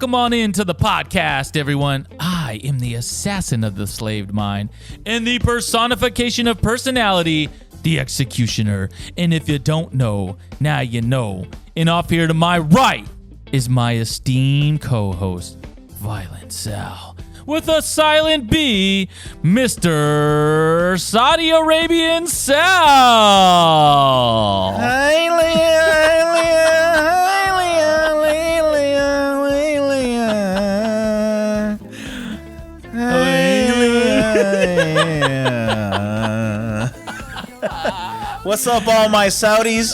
Welcome on into the podcast, everyone. I am the assassin of the slaved mind and the personification of personality, the executioner. And if you don't know, now you know. And off here to my right is my esteemed co-host, Violent Sal, with a silent B, Mr. Saudi Arabian Sal. What's up, all my Saudis?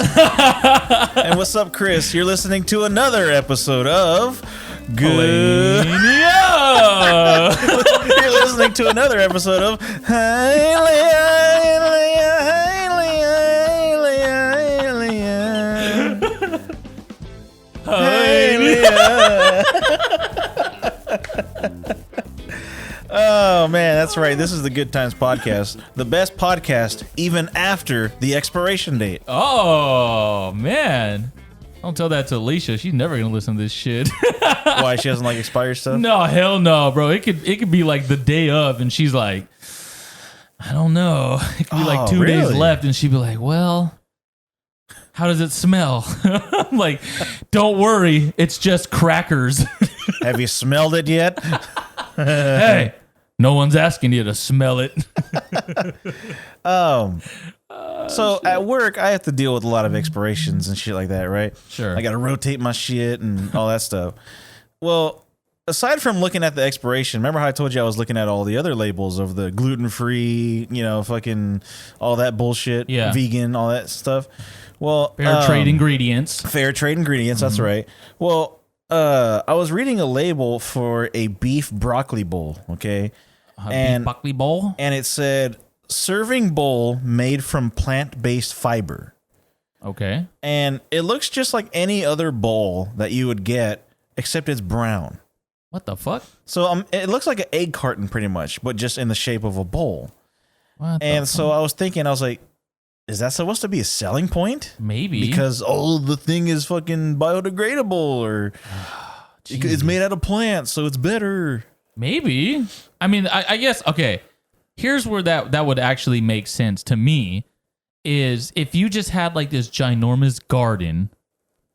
And what's up, Chris? You're listening to another episode of Good. You're listening to another episode of Oh, man, that's right. This is the Good Times Podcast. The best podcast, even after the expiration date. Oh, man. Don't tell that to Alycia. She's never going to listen to this shit. Why, she doesn't like expired stuff? No, hell no, bro. It could be like the day of, and she's like, I don't know. It could be like 2 days left, and she'd be like, well, how does it smell? I'm like, don't worry. It's just crackers. Have you smelled it yet? Hey, no one's asking you to smell it. So at work, I have to deal with a lot of expirations and shit like that, right? Sure. I got to rotate my shit and all that stuff. Well, aside from looking at the expiration, remember how I told you I was looking at all the other labels of the gluten-free, fucking all that bullshit, vegan, all that stuff. Well, fair trade ingredients. Fair trade ingredients, that's right. Well, I was reading a label for a beef broccoli bowl, okay? Beef broccoli bowl? And it said, serving bowl made from plant-based fiber. Okay. And it looks just like any other bowl that you would get, except it's brown. What the fuck? So it looks like an egg carton pretty much, but just in the shape of a bowl. And so I was thinking, I was like, is that supposed to be a selling point? Maybe. Because, the thing is fucking biodegradable or it's made out of plants, so it's better. Maybe. I mean, I guess, okay, here's where that would actually make sense to me is if you just had like this ginormous garden,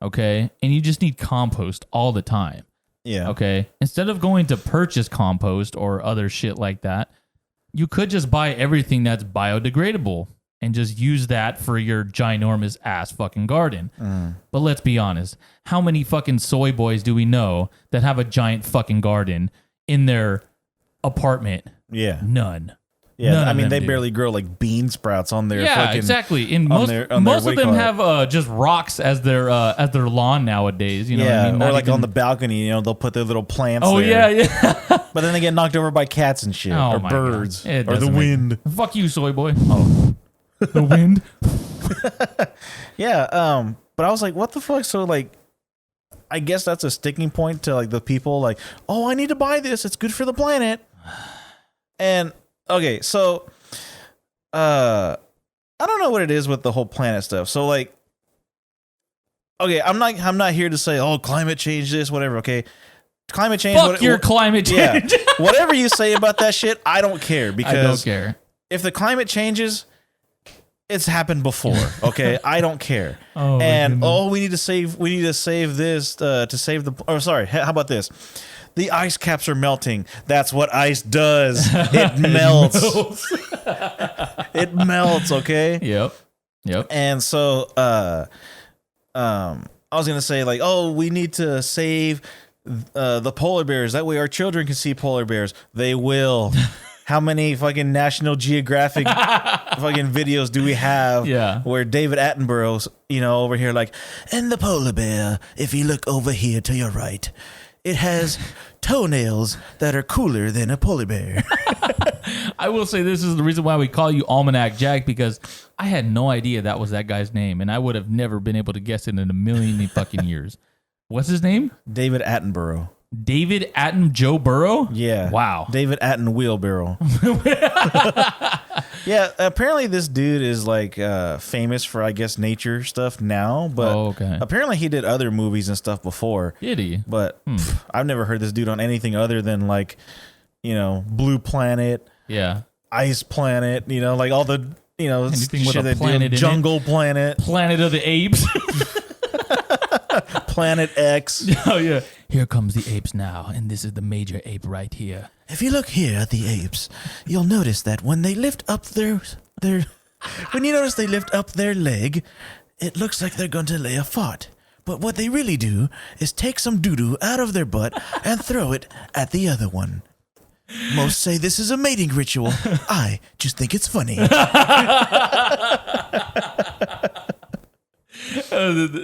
okay, and you just need compost all the time. Yeah. Okay. Instead of going to purchase compost or other shit like that, you could just buy everything that's biodegradable and just use that for your ginormous ass fucking garden. But let's be honest. How many fucking soy boys do we know that have a giant fucking garden in their apartment? Yeah. None. Yeah, None I mean, of them they do. barely grow like bean sprouts on their Yeah, fucking... exactly. And most of them have just rocks as their lawn nowadays. You know what I mean? Or like on the balcony, they'll put their little plants there. Yeah. But then they get knocked over by cats and shit. Oh, or my birds. God. Or the wind. Fuck you, soy boy. Oh. The wind. Yeah, but I was like, what the fuck? So like, I guess that's a sticking point to like the people like, oh, I need to buy this. It's good for the planet. And okay, so I don't know what it is with the whole planet stuff. So like, okay, I'm not here to say, oh, climate change this, whatever. Okay, climate change. Fuck your climate change. Yeah, whatever you say about that shit, I don't care because I don't care. If the climate changes, it's happened before. Okay, I don't care. We need to save this to save the. Oh, sorry. How about this? The ice caps are melting. That's what ice does. It melts. It melts. Okay. Yep. And so, I was gonna say like, we need to save the polar bears. That way, our children can see polar bears. They will. How many fucking National Geographic fucking videos do we have where David Attenborough's, over here like, and the polar bear, if you look over here to your right, it has toenails that are cooler than a polar bear. I will say this is the reason why we call you Almanac Jack, because I had no idea that was that guy's name, and I would have never been able to guess it in a million fucking years. What's his name? David Attenborough. David Atten Joe Burrow? Yeah. Wow. David Atten Wheelbarrow. Yeah, apparently this dude is like famous for, I guess, nature stuff now, but apparently he did other movies and stuff before. Did he? But I've never heard this dude on anything other than like, Blue Planet, Ice Planet, like all the, anything shit with a that planet do, in Jungle Planet. Planet of the Apes. Planet X. Oh, yeah. Here comes the apes now, and this is the major ape right here. If you look here at the apes, you'll notice that when they lift up their when you notice they lift up their leg, it looks like they're going to lay a fart. But what they really do is take some doo-doo out of their butt and throw it at the other one. Most say this is a mating ritual. I just think it's funny.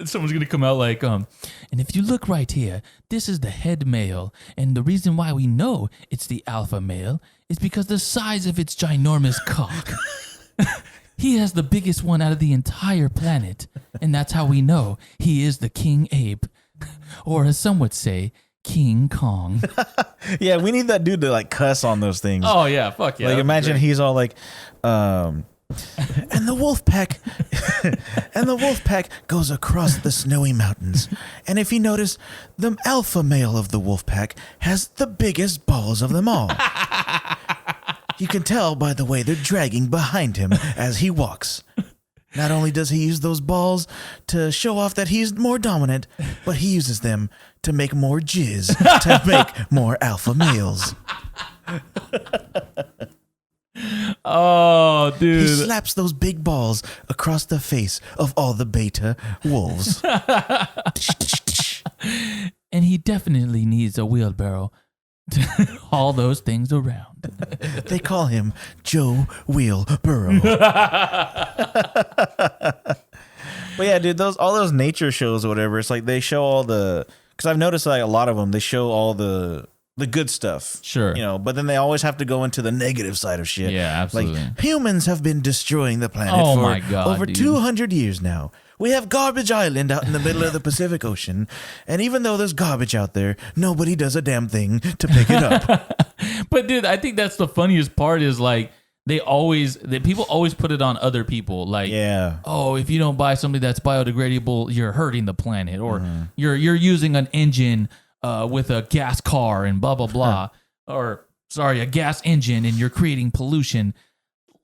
Someone's gonna come out like, and if you look right here, this is the head male, and the reason why we know it's the alpha male is because the size of its ginormous cock. He has the biggest one out of the entire planet, and that's how we know he is the king ape, or as some would say, King Kong. Yeah, we need that dude to like cuss on those things. Oh yeah, fuck yeah. Like imagine he's all like, and the wolf pack goes across the snowy mountains. And if you notice, the alpha male of the wolf pack has the biggest balls of them all. You can tell by the way they're dragging behind him as he walks. Not only does he use those balls to show off that he's more dominant, but he uses them to make more jizz, to make more alpha males. Oh, dude. He slaps those big balls across the face of all the beta wolves. And he definitely needs a wheelbarrow to haul those things around. They call him Joe Wheelbarrow. But yeah, dude, all those nature shows or whatever, it's like they show all the... Because I've noticed like a lot of them, they show all the good stuff. Sure. But then they always have to go into the negative side of shit. Yeah, absolutely. Like, humans have been destroying the planet for over 200 years now. We have Garbage Island out in the middle of the Pacific Ocean, and even though there's garbage out there, nobody does a damn thing to pick it up. But dude, I think that's the funniest part is like, people always put it on other people. Like, oh, if you don't buy something that's biodegradable, you're hurting the planet, or you're using an engine with a gas car and blah blah blah, or sorry, a gas engine, and you're creating pollution.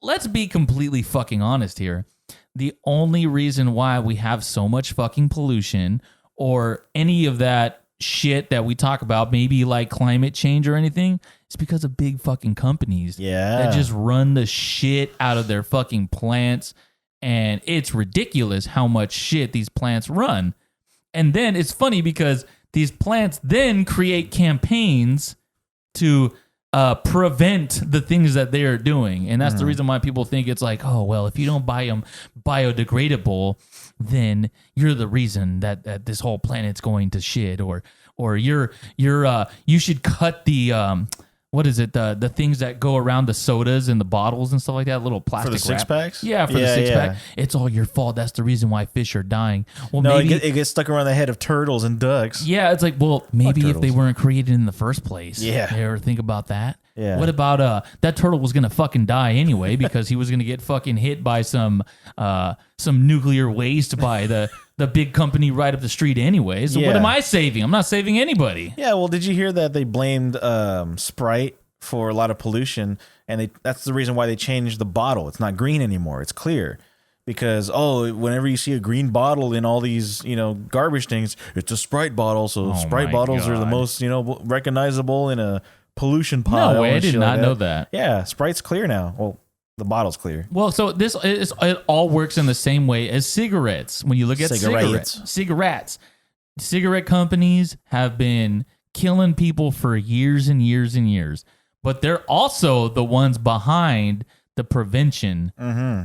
Let's be completely fucking honest here. The only reason why we have so much fucking pollution or any of that shit that we talk about, maybe like climate change or anything, is because of big fucking companies that just run the shit out of their fucking plants. And it's ridiculous how much shit these plants run. And then it's funny because these plants then create campaigns to prevent the things that they are doing. And that's the reason why people think it's like, oh, well, if you don't buy them biodegradable, then you're the reason that this whole planet's going to shit, or you should cut the what is it, the things that go around the sodas and the bottles and stuff like that, little plastic for the wrap. six packs. Yeah, for the six pack. It's all your fault. That's the reason why fish are dying. Well, no, maybe it gets stuck around the head of turtles and ducks. Yeah, it's like, well, maybe if they weren't created in the first place. Yeah. You ever think about that? Yeah. What about that turtle was gonna fucking die anyway because he was gonna get fucking hit by some nuclear waste by the big company right up the street anyway. So what am I saving? I'm not saving anybody. Yeah, well, did you hear that they blamed Sprite for a lot of pollution, and that's the reason why they changed the bottle. It's not green anymore. It's clear. Because, whenever you see a green bottle in all these, garbage things, it's a Sprite bottle. So Sprite bottles are the most, recognizable in a pollution pile. No way, I did not know that. Yeah, Sprite's clear now. Well, the bottle's clear. Well, so it all works in the same way as cigarettes. When you look at cigarettes, cigarette companies have been killing people for years and years and years. But they're also the ones behind the prevention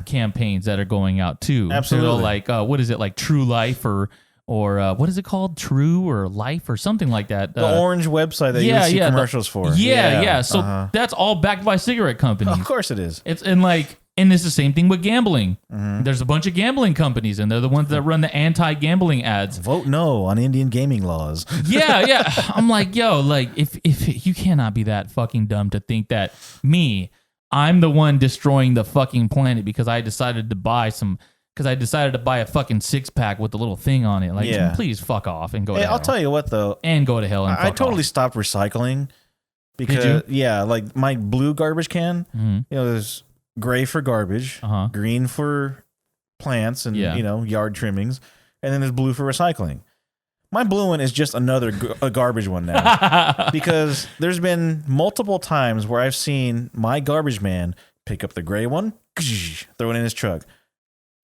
campaigns that are going out too. Absolutely. So like, what is it, like True Life or what is it called? True or Life or something like that. The orange website that you see commercials for. Yeah. So that's all backed by cigarette companies. Of course it is. It's and like And it's the same thing with gambling. There's a bunch of gambling companies, and they're the ones that run the anti-gambling ads. Vote no on Indian gaming laws. Yeah. I'm like, yo, like if you cannot be that fucking dumb to think that I'm the one destroying the fucking planet because I decided to buy a fucking 6-pack with the little thing on it. Like, please fuck off and go to hell. I'll tell you what, though. And go to hell and fuck I totally off. stopped recycling because, like my blue garbage can, there's gray for garbage, green for plants and, yard trimmings, and then there's blue for recycling. My blue one is just another a garbage one now because there's been multiple times where I've seen my garbage man pick up the gray one, throw it in his truck,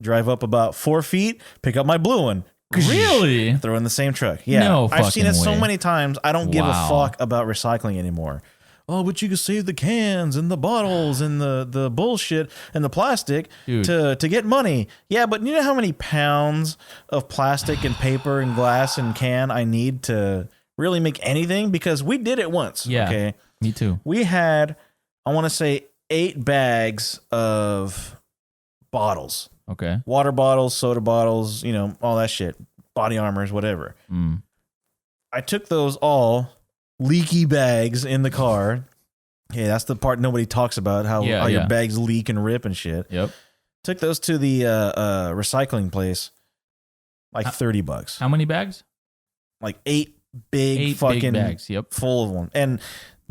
drive up about 4 feet, pick up my blue one. Really? Throw in the same truck. Yeah. No I've seen it fucking so way. many times. I don't give a fuck about recycling anymore. Oh, but you can save the cans and the bottles and the bullshit and the plastic to get money. Yeah, but you know how many pounds of plastic and paper and glass and can I need to really make anything? Because we did it once. Yeah, okay. Me too. We had, I want to say, 8 bags of bottles. Okay. Water bottles, soda bottles, all that shit. Body armors, whatever. I took those all leaky bags in the car. Okay, that's the part nobody talks about, how your bags leak and rip and shit. Yep. Took those to the recycling place, like $30. How many bags? Like 8 big fucking bags. Yep. Full of them. And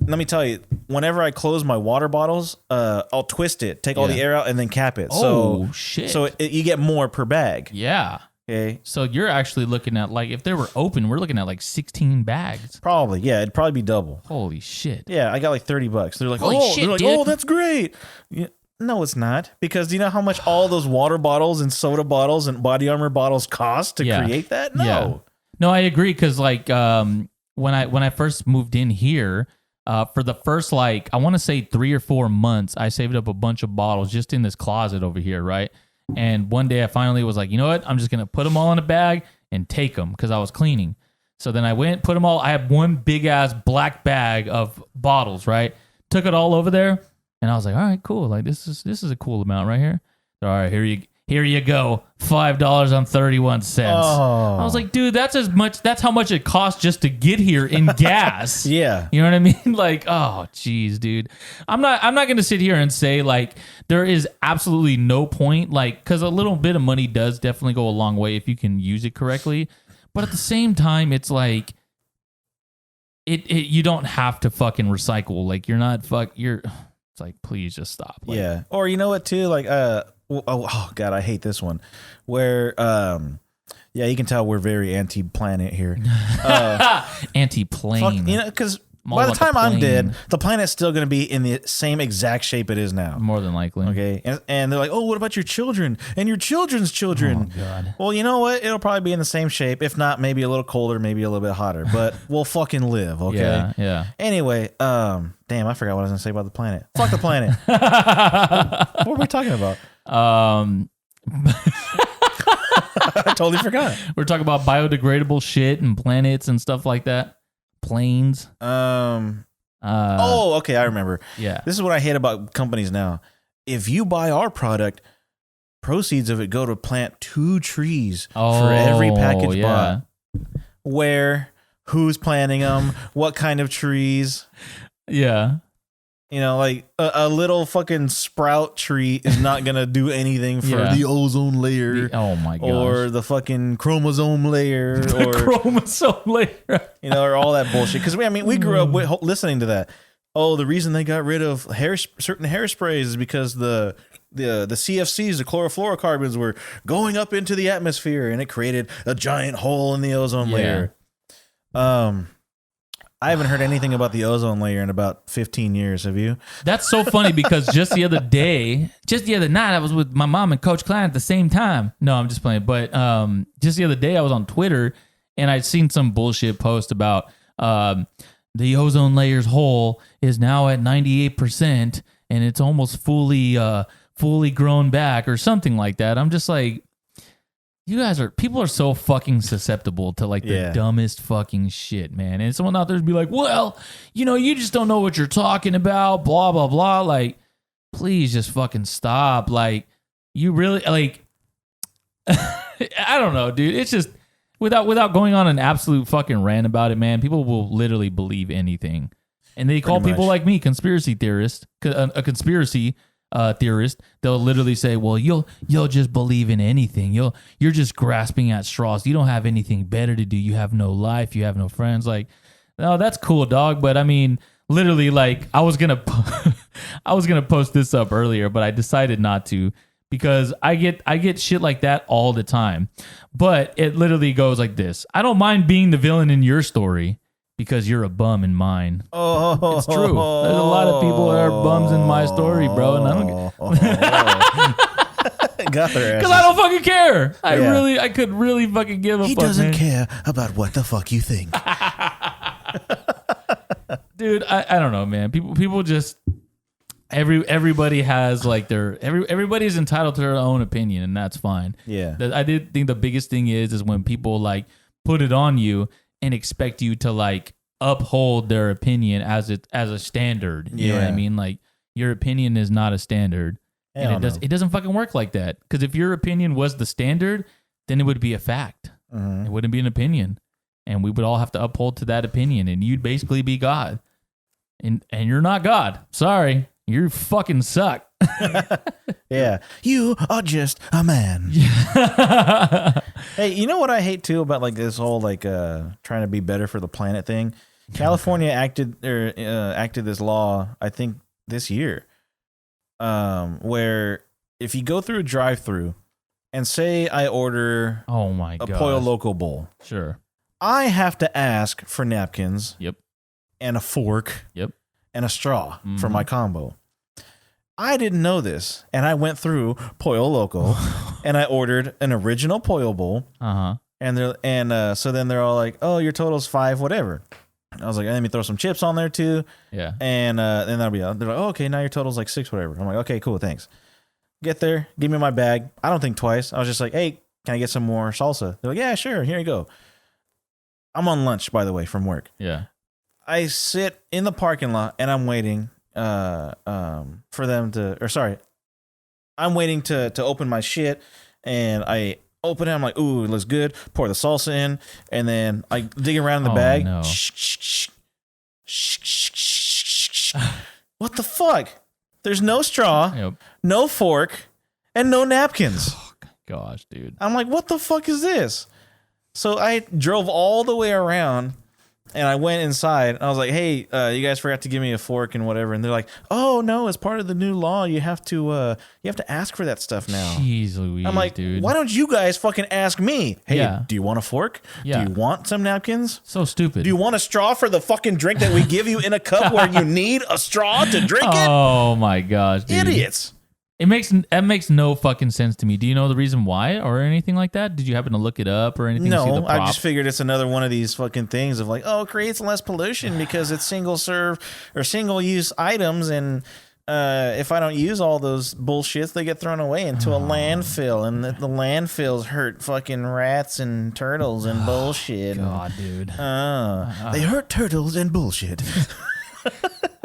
let me tell you, whenever I close my water bottles, I'll twist it, take all the air out, and then cap it. Oh, shit. So you get more per bag. Yeah. Okay. So you're actually looking at, like, if they were open, we're looking at like 16 bags. Probably. Yeah, it'd probably be double. Holy shit. Yeah, I got like $30. They're like, Holy shit, dude. oh, that's great. Yeah. No, it's not. Because do you know how much all those water bottles and soda bottles and body armor bottles cost to create that? No. Yeah. No, I agree. Because like when I first moved in here, for the first, like, I want to say 3 or 4 months, I saved up a bunch of bottles just in this closet over here, right? And one day I finally was like, you know what? I'm just going to put them all in a bag and take them because I was cleaning. So then I went, put them all. I had one big ass black bag of bottles, right? Took it all over there. And I was like, all right, cool. Like, this is a cool amount right here. All right, here you go. $5.31. Oh. I was like, dude, that's how much it costs just to get here in gas. Yeah. You know what I mean? Like, oh, geez, dude. I'm not going to sit here and say, like, there is absolutely no point, like, because a little bit of money does definitely go a long way if you can use it correctly. But at the same time, it's like, you don't have to fucking recycle. Like, it's like, please just stop. Like, yeah. Or you know what, too? Like, oh, God, I hate this one. Where, you can tell we're very anti-planet here. Anti-plane. Because by the time I'm dead, the planet's still going to be in the same exact shape it is now. More than likely. Okay. And they're like, oh, what about your children and your children's children? Oh, God. Well, you know what? It'll probably be in the same shape. If not, maybe a little colder, maybe a little bit hotter. But we'll fucking live, okay? Yeah. Anyway, damn, I forgot what I was going to say about the planet. Fuck the planet. What were we talking about? I totally forgot. We're talking about biodegradable shit and planets and stuff like that. Planes. Okay, I remember. Yeah. This is what I hate about companies now. If you buy our product, proceeds of it go to plant 2 trees for every package bought. Where? Who's planting them? What kind of trees? Yeah. Like a little fucking sprout tree is not going to do anything for the ozone layer. Oh my gosh. Or the fucking chromosome layer. The chromosome layer. Or all that bullshit. Because we grew up listening to that. Oh, the reason they got rid of certain hairsprays is because the CFCs, the chlorofluorocarbons, were going up into the atmosphere and it created a giant hole in the ozone layer. I haven't heard anything about the ozone layer in about 15 years. Have you? That's so funny because just the other night, I was with my mom and Coach Klein at the same time. No, I'm just playing. But just the other day, I was on Twitter and I'd seen some bullshit post about the ozone layer's hole is now at 98% and it's almost fully grown back or something like that. I'm just like, people are so fucking susceptible to like the dumbest fucking shit, man. And someone out there would be like, well, you just don't know what you're talking about, blah, blah, blah. Like, please just fucking stop. Like, you really like. I don't know, dude. It's just without going on an absolute fucking rant about it, man. People will literally believe anything, and they call people like me conspiracy theorists. A conspiracy theorist. They'll literally say, "Well, you'll just believe in anything. You're just grasping at straws. You don't have anything better to do. You have no life. You have no friends." Like, no, that's cool, dog. But I mean, literally, like, I was gonna post this up earlier, but I decided not to. Because I get shit like that all the time. But it literally goes like this. I don't mind being the villain in your story because you're a bum in mine. Oh, it's true. There's a lot of people that are bums in my story, bro. And I don't got their because I don't fucking care. I could really fucking give a fuck. He doesn't care about what the fuck you think. Dude, I don't know, man. People just... Everybody has like everybody's entitled to their own opinion, and that's fine. Yeah, I did think the biggest thing is when people like put it on you and expect you to like uphold their opinion as a standard. You know what I mean? Like, your opinion is not a standard, and it doesn't fucking work like that. Because if your opinion was the standard, then it would be a fact. It wouldn't be an opinion, and we would all have to uphold to that opinion, and you'd basically be God, and you're not God. Sorry. You fucking suck. Yeah. You are just a man. Hey, you know what I hate too about like this whole like trying to be better for the planet thing? California acted this law, I think this year, where if you go through a drive-through and say I order a Pollo Loco bowl. Sure. I have to ask for napkins. Yep. And a fork. Yep. And a straw for my combo. I didn't know this, and I went through Pollo Loco, and I ordered an original Pollo bowl. And so then they're all like, "Oh, your total's $5, whatever." I was like, "Let me throw some chips on there too." Yeah. And then that'll be. They're like, "Oh, okay, now your total's like $6, whatever." I'm like, "Okay, cool, thanks." Get there, give me my bag. I don't think twice. I was just like, "Hey, can I get some more salsa?" They're like, "Yeah, sure. Here you go." I'm on lunch, by the way, from work. Yeah. I sit in the parking lot and I'm waiting for them to, I'm waiting to open my shit, and I open it. I'm like, ooh, it looks good. Pour the salsa in, and then I dig around in the bag. No. What the fuck? There's no straw, no fork, and no napkins. Oh, gosh, dude. I'm like, what the fuck is this? So I drove all the way around, and I went inside. I was like, "Hey, you guys forgot to give me a fork and whatever." And they're like, "Oh no, as part of the new law, you have to ask for that stuff now." Jeez Louise, I'm like, dude. "Why don't you guys fucking ask me? Hey, do you want a fork? Yeah. Do you want some napkins? So stupid. Do you want a straw for the fucking drink that we give you in a cup where you need a straw to drink it?" Oh my gosh, dude. Idiots. That makes no fucking sense to me. Do you know the reason why or anything like that? Did you happen to look it up or anything? No, I just figured it's another one of these fucking things of like, oh, it creates less pollution because it's single serve or single use items, and if I don't use all those bullshits, they get thrown away into a landfill, and the landfills hurt fucking rats and turtles and bullshit. God, dude. They hurt turtles and bullshit.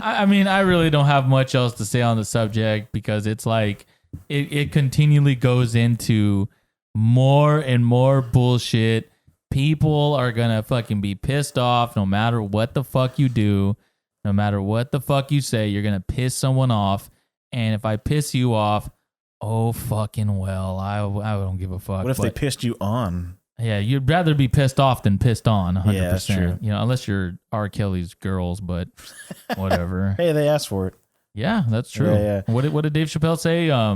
I mean, I really don't have much else to say on the subject because it's like it continually goes into more and more bullshit. People are gonna fucking be pissed off no matter what the fuck you do, no matter what the fuck you say. You're gonna piss someone off, and if I piss you off, oh fucking well, I don't give a fuck. What if they pissed you on? Yeah, you'd rather be pissed off than pissed on, 100%. Yeah, that's true. You know, unless you're R. Kelly's girls, but whatever. Hey, they asked for it. Yeah, that's true. Yeah. What did Dave Chappelle say? Yeah,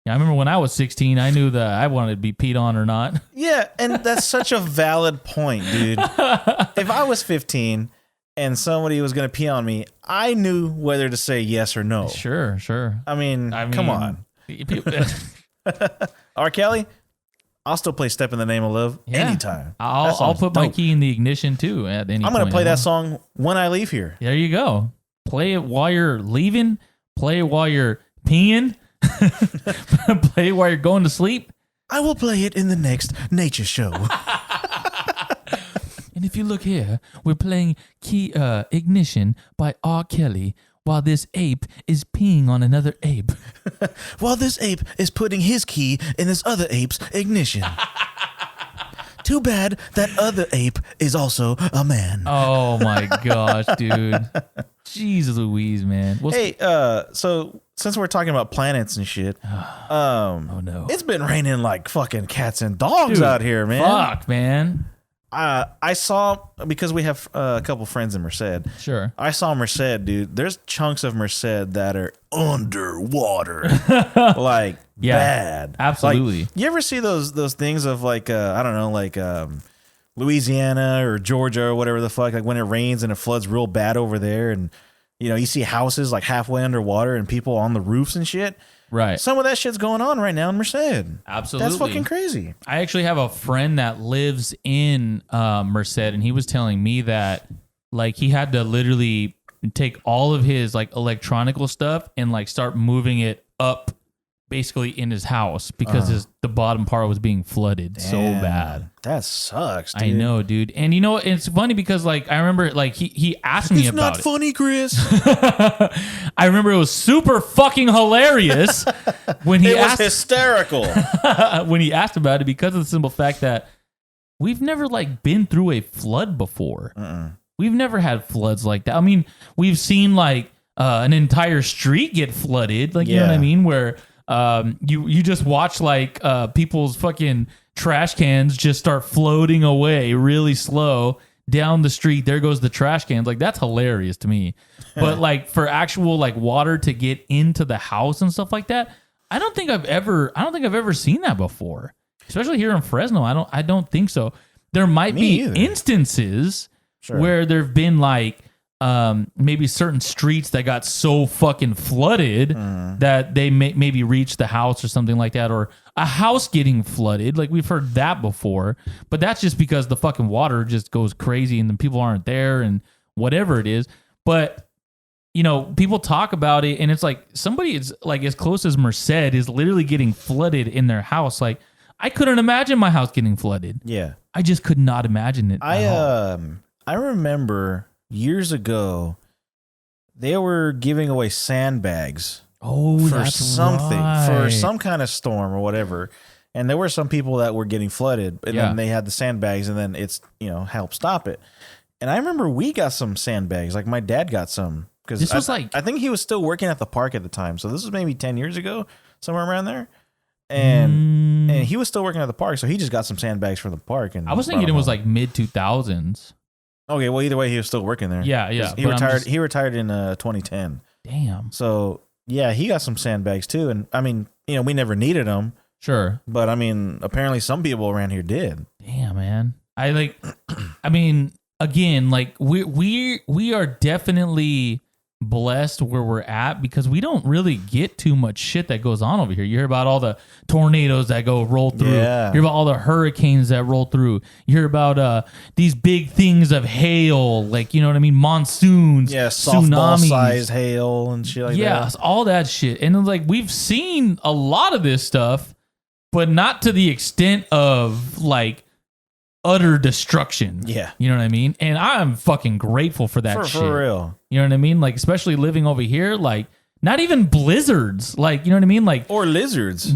I remember when I was 16, I knew that I wanted to be peed on or not. Yeah, and that's such a valid point, dude. If I was 15 and somebody was going to pee on me, I knew whether to say yes or no. Sure. I mean come on. R. Kelly? I'll still play "Step in the Name of Love" anytime. I'll put my key in the ignition too at any point. I'm going to play that song when I leave here. There you go. Play it while you're leaving. Play it while you're peeing. Play it while you're going to sleep. I will play it in the next nature show. And if you look here, we're playing Key Ignition by R. Kelly while this ape is peeing on another ape. While this ape is putting his key in this other ape's ignition. Too bad that other ape is also a man. Oh my gosh, dude. Jesus Louise, man. Hey, so since we're talking about planets and shit, oh no, it's been raining like fucking cats and dogs out here, man. Fuck, man. I saw, because we have a couple friends in Merced. Sure. I saw Merced, dude. There's chunks of Merced that are underwater, like bad. Absolutely. Like, you ever see those things of like I don't know, like Louisiana or Georgia or whatever the fuck, like when it rains and it floods real bad over there, and you know you see houses like halfway underwater and people on the roofs and shit. Right. Some of that shit's going on right now in Merced. Absolutely. That's fucking crazy. I actually have a friend that lives in Merced, and he was telling me that like he had to literally take all of his like electronical stuff and like start moving it up basically in his house because the bottom part was being flooded so bad. That sucks, dude. I know, dude. And you know, it's funny because like I remember like he asked me about it. It's not funny, Chris. I remember it was super fucking hilarious when he asked. It was hysterical. When he asked about it, because of the simple fact that we've never like been through a flood before. We've never had floods like that. I mean, we've seen like an entire street get flooded, like you know what I mean, where you just watch like people's fucking trash cans just start floating away really slow down the street. There goes the trash cans. Like that's hilarious to me. But like for actual like water to get into the house and stuff like that, I don't think I've ever seen that before. Especially here in Fresno, I don't think so. There might be instances where there've been like maybe certain streets that got so fucking flooded that they maybe reached the house or something like that, or a house getting flooded. Like we've heard that before, but that's just because the fucking water just goes crazy and the people aren't there and whatever it is. But you know, people talk about it and it's like somebody is like as close as Merced is literally getting flooded in their house. Like I couldn't imagine my house getting flooded. Yeah. I just could not imagine it. I remember years ago, they were giving away sandbags for something, for some kind of storm or whatever. And there were some people that were getting flooded, and then they had the sandbags, and then it's, you know, helped stop it. And I remember we got some sandbags. Like my dad got some because I think he was still working at the park at the time. So this was maybe 10 years ago, somewhere around there. And he was still working at the park, so he just got some sandbags from the park. And I was thinking it was like mid 2000s. Okay, well, either way, he was still working there. Yeah. He retired. He retired in 2010. Damn. So yeah, he got some sandbags too. And I mean, you know, we never needed them. Sure. But I mean, apparently some people around here did. Damn, man. I mean, again, like we are definitely blessed where we're at because we don't really get too much shit that goes on over here. You hear about all the tornadoes that roll through. Yeah. You hear about all the hurricanes that roll through. You hear about these big things of hail, like, you know what I mean, monsoons, softball tsunamis, size hail and shit like that. Yeah, all that shit. And like we've seen a lot of this stuff, but not to the extent of like utter destruction. Yeah. You know what I mean? And I'm fucking grateful for that shit. For real. You know what I mean? Like, especially living over here, like, not even blizzards. Like, you know what I mean? Like, or lizards.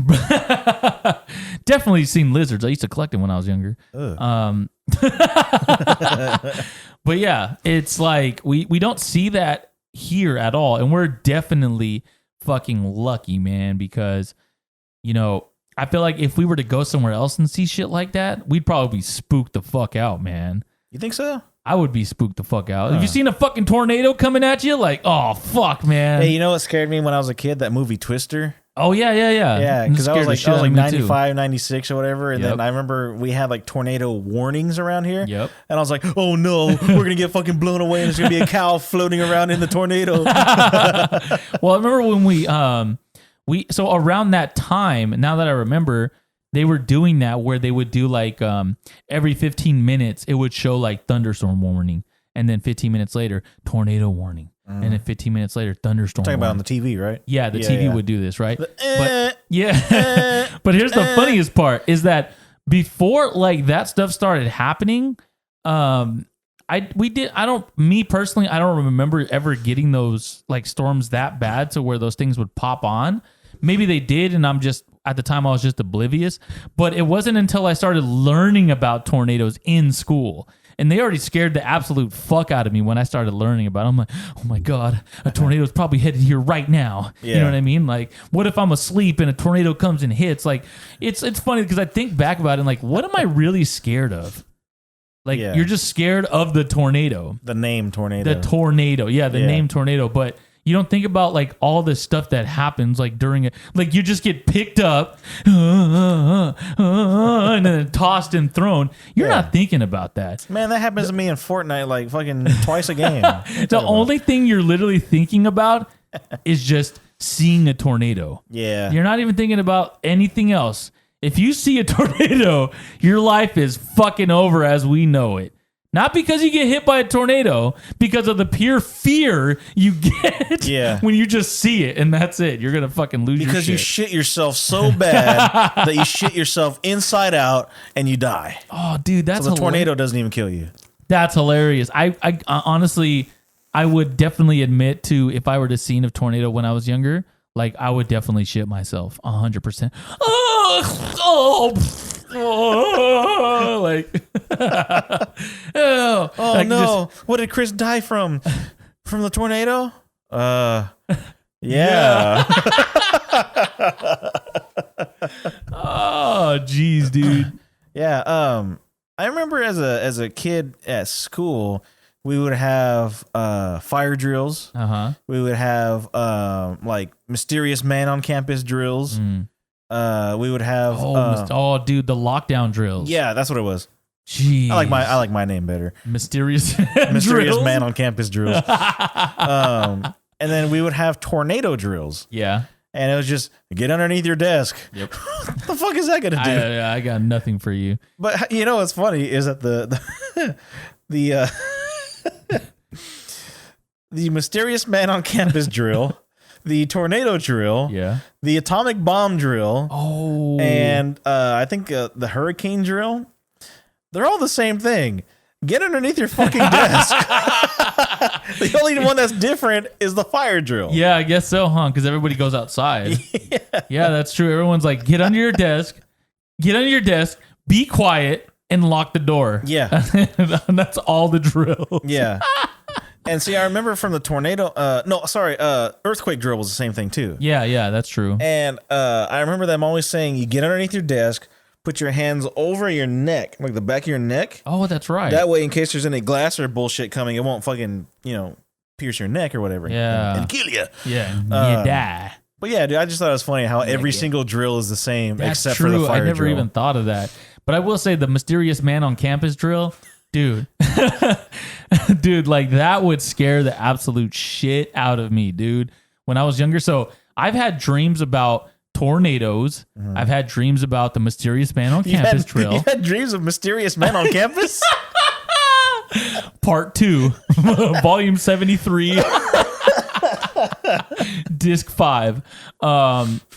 Definitely seen lizards. I used to collect them when I was younger. But yeah, it's like, we don't see that here at all. And we're definitely fucking lucky, man, because, you know, I feel like if we were to go somewhere else and see shit like that, we'd probably be spooked the fuck out, man. You think so? I would be spooked the fuck out. Have you seen a fucking tornado coming at you? Like, oh, fuck, man. Hey, you know what scared me when I was a kid? That movie Twister. Oh, yeah. Yeah, because I was like 95, 96 or whatever. And then I remember we had like tornado warnings around here. Yep. And I was like, oh no, we're going to get fucking blown away and there's going to be a cow floating around in the tornado. Well, I remember when so around that time, now that I remember, they were doing that where they would do like every 15 minutes, it would show like thunderstorm warning. And then 15 minutes later, tornado warning. And then 15 minutes later, thunderstorm warning. Talking about on the TV, right? Yeah, the TV would do this, right? But here's the funniest part is that before like that stuff started happening, we did. Me personally, I don't remember ever getting those like storms that bad to where those things would pop on. Maybe they did, and at the time I was just oblivious. But it wasn't until I started learning about tornadoes in school. And they already scared the absolute fuck out of me when I started learning about it. I'm like, oh my God, a tornado's probably headed here right now. Yeah. You know what I mean? Like, what if I'm asleep and a tornado comes and hits? Like, it's funny because I think back about it and like, what am I really scared of? Like, you're just scared of the tornado. The name tornado. The tornado. Yeah, the name tornado. But you don't think about like all this stuff that happens like during it. Like you just get picked up and then tossed and thrown. You're not thinking about that. Man, that happens to me in Fortnite like fucking twice a game. The only thing you're literally thinking about is just seeing a tornado. Yeah. You're not even thinking about anything else. If you see a tornado, your life is fucking over as we know it. Not because you get hit by a tornado, because of the pure fear you get when you just see it, and that's it. You're going to fucking lose your shit. Because you shit yourself so bad that you shit yourself inside out and you die. Oh, dude, that's so the tornado doesn't even kill you. That's hilarious. I honestly, I would definitely admit to if I were to see a tornado when I was younger, like I would definitely shit myself 100%. Like, oh like no! What did Chris die from? From the tornado? Yeah. Oh, geez, dude. Yeah. I remember as a kid at school, we would have fire drills. We would have like mysterious man on campus drills. We would have dude, the lockdown drills. Yeah, that's what it was. Jeez. I like my name better. Mysterious man on campus drills. And then we would have tornado drills. Yeah. And it was just get underneath your desk. Yep. What the fuck is that gonna do? I got nothing for you. But you know what's funny is that the mysterious man on campus drill, the tornado drill, the atomic bomb drill, and I think the hurricane drill, they're all the same thing. Get underneath your fucking desk. The only one that's different is the fire drill. Yeah, I guess so, huh? Because everybody goes outside. Yeah, that's true. Everyone's like, get under your desk, be quiet, and lock the door. Yeah. And that's all the drill. Yeah. And see, I remember from the tornado, earthquake drill was the same thing too. Yeah, that's true. And I remember them always saying, you get underneath your desk, put your hands over your neck, like the back of your neck. Oh, that's right. That way, in case there's any glass or bullshit coming, it won't fucking, pierce your neck or whatever. Yeah. And kill you. Yeah, you die. But yeah, dude, I just thought it was funny how every single drill is the same except for the fire drill. I never even thought of that. But I will say the mysterious man on campus drill, dude. Dude, like that would scare the absolute shit out of me, dude, when I was younger. So I've had dreams about tornadoes. I've had dreams about the mysterious man on campus drill. You had dreams of mysterious men on campus? Part 2, volume 73. Disc 5.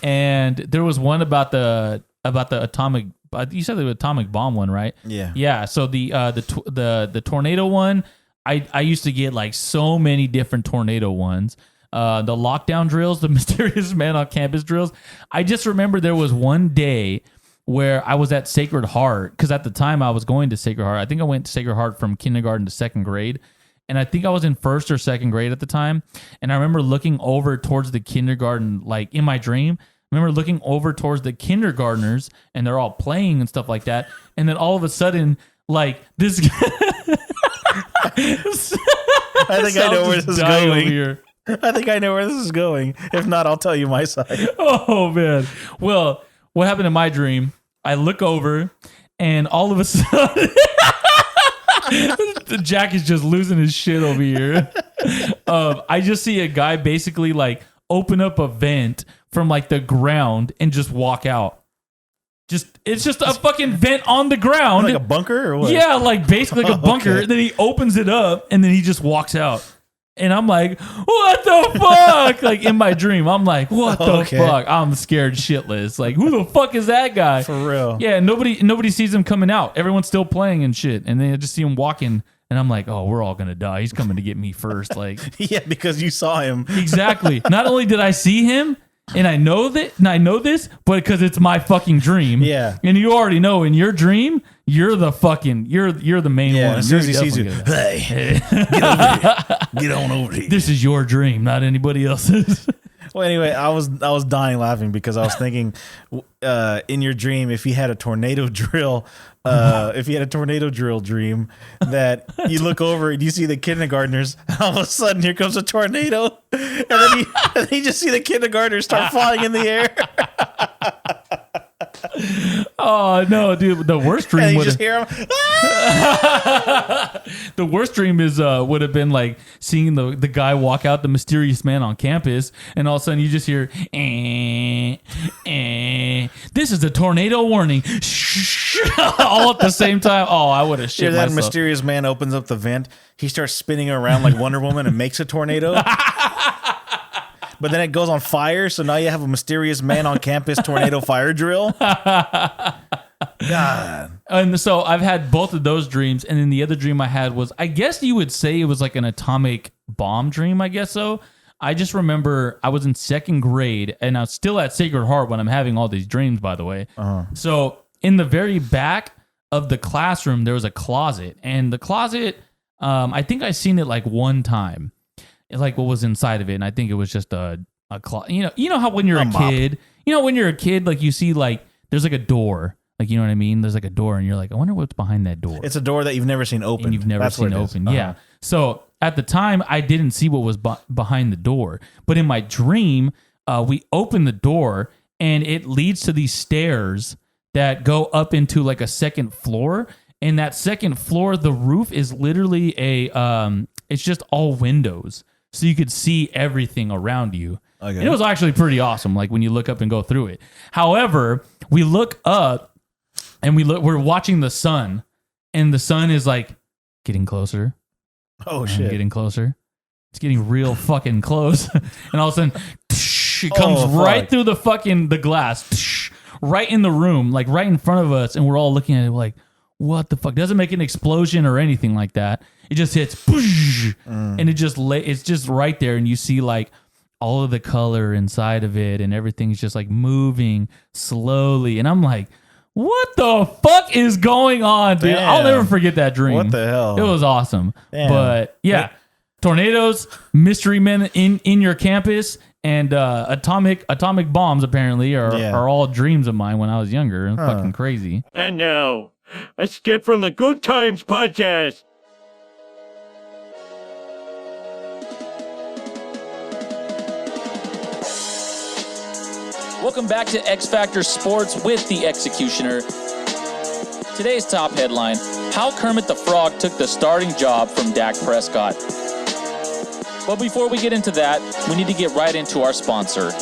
And there was one about the atomic. You said the atomic bomb one, right? Yeah. Yeah. So the tornado one, I used to get like so many different tornado ones. The lockdown drills, the mysterious man on campus drills. I just remember there was one day where I was at Sacred Heart because at the time I was going to Sacred Heart. I think I went to Sacred Heart from kindergarten to second grade. And I think I was in first or second grade at the time. And I remember looking over towards the kindergarten, like in my dream. I remember looking over towards the kindergartners and they're all playing and stuff like that. And then all of a sudden, like this guy. I think I know where this is going. Here. I think I know where this is going. If not, I'll tell you my side. Oh, man. Well, what happened in my dream, I look over and all of a sudden, Jack is just losing his shit over here. I just see a guy basically like open up a vent from like the ground and just walk out. It's just a fucking vent on the ground. Like a bunker or what? Yeah, like basically like a bunker. Okay. Then he opens it up and then he just walks out. And I'm like, what the fuck? Like in my dream, I'm like, what the fuck? I'm scared shitless. Like, who the fuck is that guy? For real. Yeah, nobody sees him coming out. Everyone's still playing and shit. And then I just see him walking And I'm like, oh, we're all going to die. He's coming to get me first. Like, Yeah, because you saw him. exactly. Not only did I see him, and I know this, but because it's my fucking dream. Yeah. And you already know in your dream, you're the main one. As soon as he sees you, hey, get over here. Get on over here. This is your dream, not anybody else's. Well, anyway, I was dying laughing because I was thinking, in your dream, if you had a tornado drill, dream, that you look over and you see the kindergartners, all of a sudden here comes a tornado, and then you just see the kindergartners start flying in the air. Oh no, dude! The worst dream And you would just hear them. the worst dream is would have been like seeing the guy walk out, the mysterious man on campus, and all of a sudden you just hear, this is a tornado warning, all at the same time. Oh, I would have shit That myself. mysterious man opens up the vent. He starts spinning around like Wonder Woman and makes a tornado. But then it goes on fire, so now you have a mysterious man on campus tornado fire drill. God. And so I've had both of those dreams, and then the other dream I had was, I guess you would say it was like an atomic bomb dream, I guess so. I just remember I was in second grade, and I was still at Sacred Heart when I'm having all these dreams, by the way. So in the very back of the classroom, there was a closet, and the closet, I think I seen it like one time. Like what was inside of it, and I think it was just a closet. You know how when you're a kid, like you see like there's like a door, like you know what I mean. There's like a door, and you're like, I wonder what's behind that door. It's a door that you've never seen open. And you've never seen open. Yeah. So at the time, I didn't see what was behind the door, but in my dream, we opened the door, and it leads to these stairs that go up into like a second floor. And that second floor, the roof is literally it's just all windows. So you could see everything around you. Okay. And it was actually pretty awesome, like when you look up and go through it. However, we look up and we're watching the sun, and the sun is like getting closer. Oh shit. Getting closer. It's getting real fucking close. And all of a sudden, it comes right through the glass, right in the room, like right in front of us, and we're all looking at it like, what the fuck? Doesn't make an explosion or anything like that. It just hits, and it's just right there, and you see like all of the color inside of it, and everything's just like moving slowly. And I'm like, what the fuck is going on, dude? Damn. I'll never forget that dream. What the hell? It was awesome. Damn. But yeah, tornadoes, mystery men in your campus, and atomic bombs apparently are all dreams of mine when I was younger. And fucking crazy. And now, a skit from the Good Times podcast. Welcome back to X Factor Sports with the Executioner. Today's top headline: How Kermit the Frog took the starting job from Dak Prescott. But before we get into that, we need to get right into our sponsor.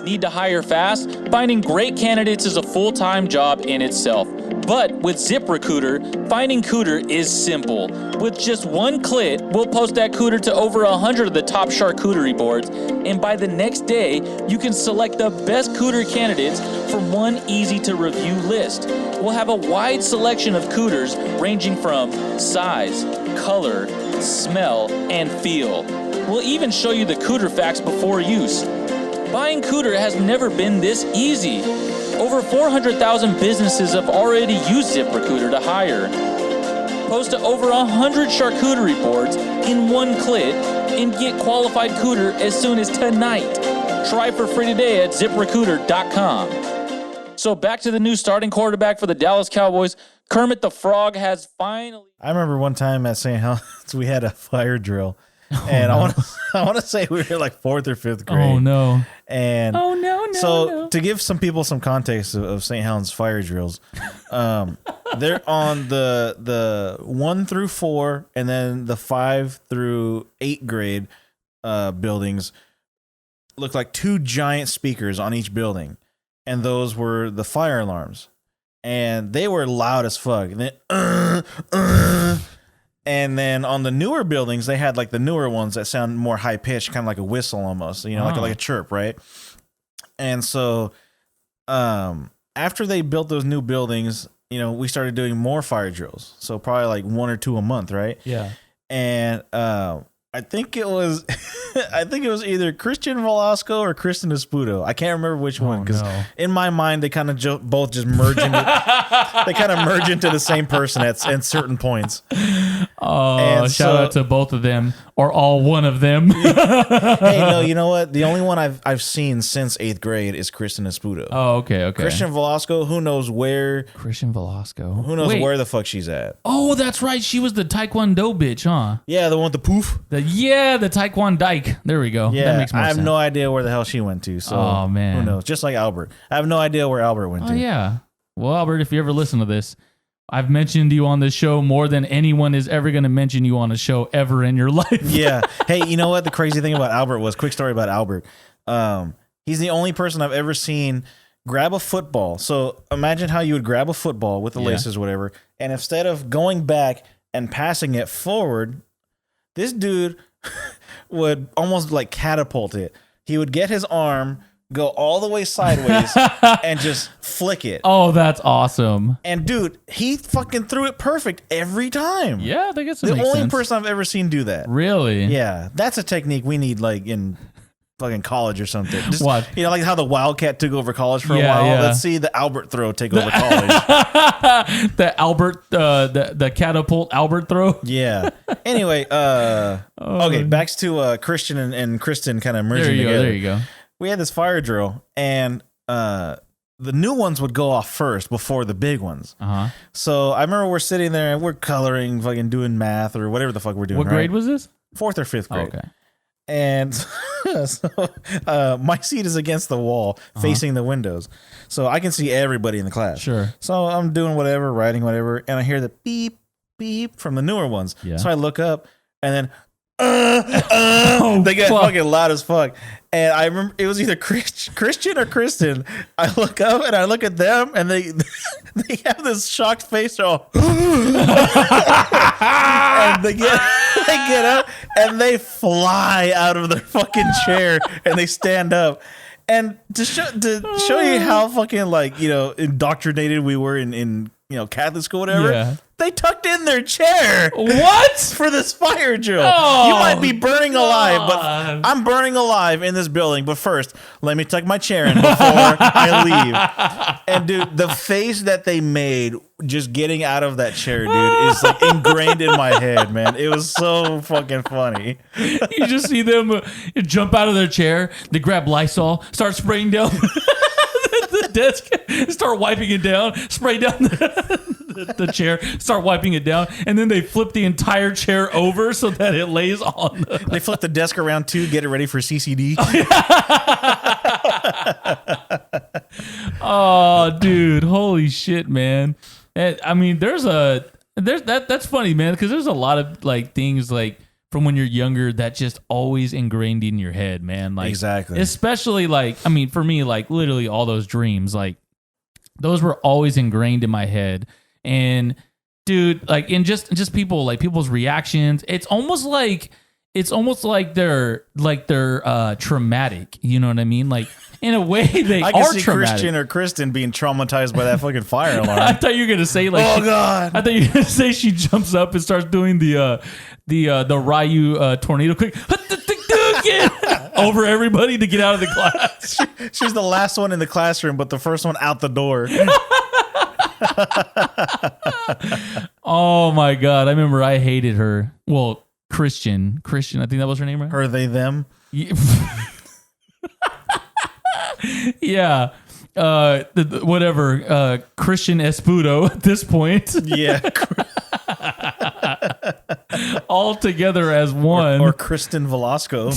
Need to hire fast? Finding great candidates is a full-time job in itself. But with ZipRecruiter, finding Cooter is simple. With just one click, we'll post that Cooter to over 100 of the top charcuterie boards, and by the next day, you can select the best Cooter candidates from one easy-to-review list. We'll have a wide selection of Cooters ranging from size, color, smell, and feel. We'll even show you the Cooter facts before use. Buying Cooter has never been this easy. Over 400,000 businesses have already used ZipRecruiter to hire. Post to over 100 charcuterie boards in one click and get qualified Cooter as soon as tonight. Try for free today at ZipRecruiter.com. So back to the new starting quarterback for the Dallas Cowboys. Kermit the Frog has finally... I remember one time at St. Helens, we had a fire drill. And I want to say we were like 4th or 5th grade. Oh, no. And to give some people some context of St. Helens fire drills, they're on the 1 through 4 and then the 5 through 8 grade buildings look like 2 giant speakers on each building. And those were the fire alarms. And they were loud as fuck. And then, and then on the newer buildings, they had like the newer ones that sound more high pitched, kind of like a whistle almost, like a chirp, right? And so after they built those new buildings, we started doing more fire drills. So probably like 1 or 2 a month, right? Yeah. And I think it was either Christian Velasco or Kristen Espudo. I can't remember which one because in my mind they kind of both just merge into they kind of merge into the same person at certain points. Oh, and shout out to both of them or all one of them. Hey, no, you know what? The only one I've seen since 8th grade is Kristen Espudo. Oh, okay. Christian Velasco, who knows where? Christian Velasco. Who knows where the fuck she's at? Oh, that's right. She was the Taekwondo bitch, huh? Yeah, the one with the poof. The Taekwondo dyke. There we go. Yeah, that makes more sense. I have no idea where the hell she went to. So oh, man. Who knows? Just like Albert. I have no idea where Albert went to. Oh, yeah. Well, Albert, if you ever listen to this, I've mentioned you on this show more than anyone is ever going to mention you on a show ever in your life. Yeah. Hey, you know what? The crazy thing about Albert was, quick story about Albert. He's the only person I've ever seen grab a football. So imagine how you would grab a football with the laces or whatever, and instead of going back and passing it forward, this dude would almost like catapult it. He would get his arm, go all the way sideways and just flick it. Oh, that's awesome. And dude, he fucking threw it perfect every time. Yeah, I think it's the only person I've ever seen do that. Really? Yeah. That's a technique we need like in fucking college or something. Just, what? Like how the Wildcat took over college for a while. Yeah. Let's see the Albert throw take over college. The Albert, the catapult Albert throw. Yeah. Anyway, okay, back to Christian and Kristen kind of merging together. There you go. We had this fire drill, and the new ones would go off first before the big ones. Uh-huh. So I remember we're sitting there and we're coloring, fucking doing math or whatever the fuck we're doing. What grade was this? 4th or 5th grade. Oh, okay. And so my seat is against the wall, facing the windows, so I can see everybody in the class. Sure. So I'm doing whatever, writing whatever, and I hear the beep, beep from the newer ones. Yeah. So I look up, and then they get fucking loud as fuck. And I remember it was either Christian or Kristen. I look up and I look at them, and they have this shocked face. They're all, and they get up and they fly out of their fucking chair and they stand up. And to show you how fucking like indoctrinated we were in Catholic school, whatever. Yeah. They tucked in their chair. What? For this fire drill. Oh, you might be burning alive, but God. I'm burning alive in this building. But first, let me tuck my chair in before I leave. And dude, the face that they made just getting out of that chair, dude, is like ingrained in my head, man. It was so fucking funny. You just see them jump out of their chair. They grab Lysol, start spraying down the desk, start wiping it down, spray down the chair, start wiping it down, and then they flip the entire chair over so that it lays on. They flip the desk around too, get it ready for CCD. Oh, dude, holy shit, man! I mean, that's funny, man, because there's a lot of like things like from when you're younger that just always ingrained in your head, man. Like exactly, especially like I mean, for me, like literally all those dreams, like those were always ingrained in my head. And dude, like in just people, like people's reactions, it's almost like they're traumatic. You know what I mean? Like in a way they I can are see traumatic. Christian or Kristen being traumatized by that fucking fire alarm. I thought you were gonna say like, oh god! I thought you were gonna say she jumps up and starts doing the Ryu tornado quick over everybody to get out of the class. She's the last one in the classroom, but the first one out the door. Oh my god! I remember I hated her. Well, Christian, I think that was her name, right? Her, they, them. Yeah. Whatever. Christian Espudo at this point. Yeah. All together as one. Or Kristen Velasco.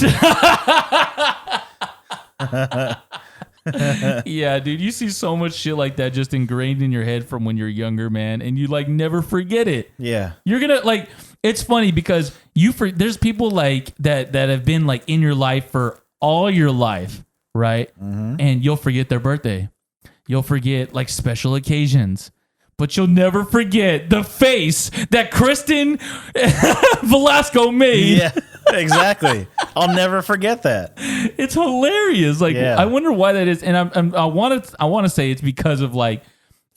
Yeah, dude, you see so much shit like that just ingrained in your head from when you're younger, man, and you like never forget it. Yeah, you're gonna like. It's funny because there's people like that have been like in your life for all your life, right? Mm-hmm. And you'll forget their birthday, you'll forget like special occasions, but you'll never forget the face that Kristen Velasco made. Yeah. Exactly. I'll never forget that. It's hilarious. Like, yeah. I wonder why that is. And I want to say it's because of like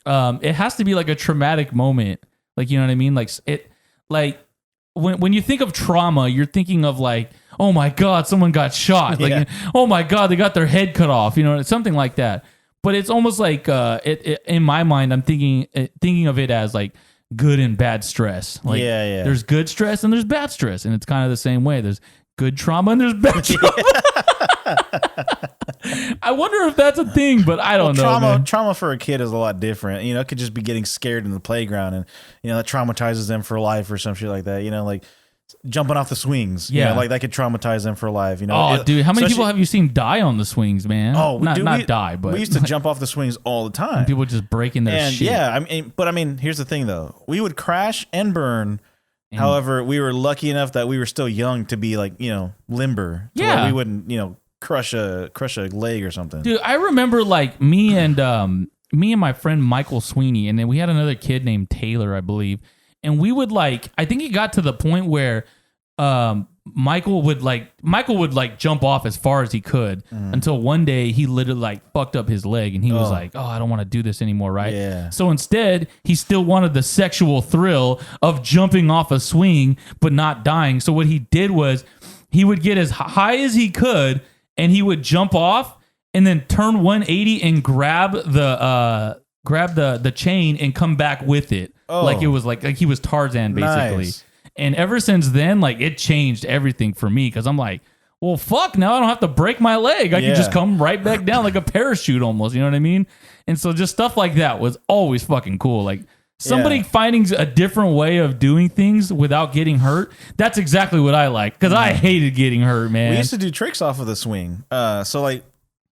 it has to be like a traumatic moment. Like, you know what I mean? Like when you think of trauma, you're thinking of like, oh my God, someone got shot. Like, oh my God, they got their head cut off. You know, something like that. But it's almost like in my mind, I'm thinking of it as like good and bad stress. Like, there's good stress and there's bad stress, and it's kind of the same way. There's good trauma and there's bad trauma. I wonder if that's a thing, but I don't know. Trauma for a kid is a lot different. You know, it could just be getting scared in the playground, and you know that traumatizes them for life or some shit like that. You know, like jumping off the swings. You know, like that could traumatize them for life. You know, dude, how many people have you seen die on the swings, man? Oh, not die, but we used to jump off the swings all the time. People just breaking their shit. Yeah, I mean, here's the thing though: we would crash and burn. However, we were lucky enough that we were still young to be like, you know, limber. Where we wouldn't, you know, crush a leg or something. Dude, I remember like me and my friend Michael Sweeney, and then we had another kid named Taylor, I believe. And we would like, I think it got to the point where Michael would like jump off as far as he could until one day he literally like fucked up his leg, and he was like, oh, I don't want to do this anymore, right? Yeah. So instead, he still wanted the sexual thrill of jumping off a swing but not dying. So what he did was he would get as high as he could, and he would jump off and then turn 180 and grab the chain and come back with it. Like it was like he was Tarzan basically. Nice. And ever since then, like it changed everything for me, because I'm like, well, fuck, now I don't have to break my leg. I can just come right back down like a parachute almost. You know what I mean? And so just stuff like that was always fucking cool. Like somebody finding a different way of doing things without getting hurt. That's exactly what I like, because I hated getting hurt, man. We used to do tricks off of the swing. So like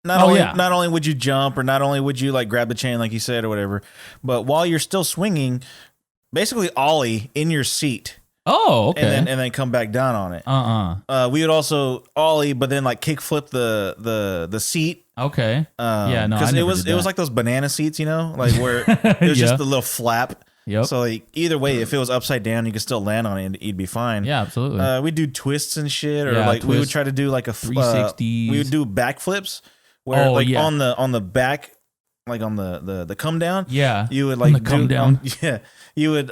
not only would you jump, or not only would you like grab the chain like you said or whatever, but while you're still swinging, basically ollie in your seat. Oh, okay. And then come back down on it. We would also ollie, but then like kick flip the seat. Okay. Because it was like those banana seats, you know, like where it was just the little flap. Yep. So like either way, if it was upside down, you could still land on it and you'd be fine. Yeah, absolutely. We'd do twists and shit, or like we would try to do like a 360s. We would do backflips where on the back, like on the come down. Yeah. You would like come down. You would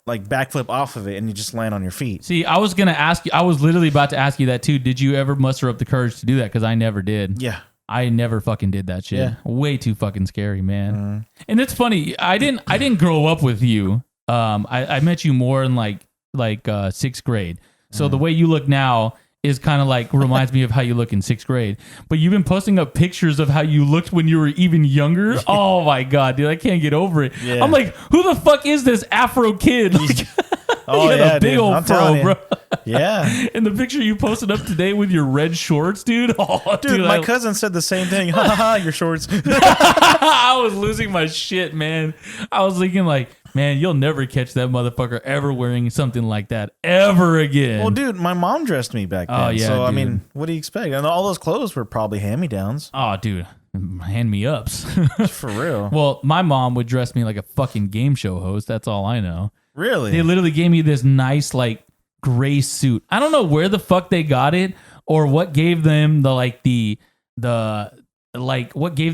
like backflip off of it, and you just land on your feet. See, I was literally about to ask you that too. Did you ever muster up the courage to do that? Because I never did. Yeah. I never fucking did that shit. Yeah. Way too fucking scary, man. And it's funny. I didn't grow up with you. I met you more in like 6th grade. So the way you look now is kind of like reminds me of how you look in 6th grade. But you've been posting up pictures of how you looked when you were even younger. Oh my God, dude, I can't get over it. Yeah. I'm like, who the fuck is this Afro kid? Like, oh yeah, a big old fro, bro. Yeah. And the picture you posted up today with your red shorts, dude. Oh, dude, my cousin said the same thing. Ha ha ha, your shorts. I was losing my shit, man. I was thinking like, man, you'll never catch that motherfucker ever wearing something like that ever again. Well, dude, my mom dressed me back then. Oh, yeah, so, dude. I mean, what do you expect? And all those clothes were probably hand-me-downs. Oh, dude, hand-me-ups. For real. Well, my mom would dress me like a fucking game show host. That's all I know. Really? They literally gave me this nice, like, gray suit. I don't know where the fuck they got it, or what gave them what gave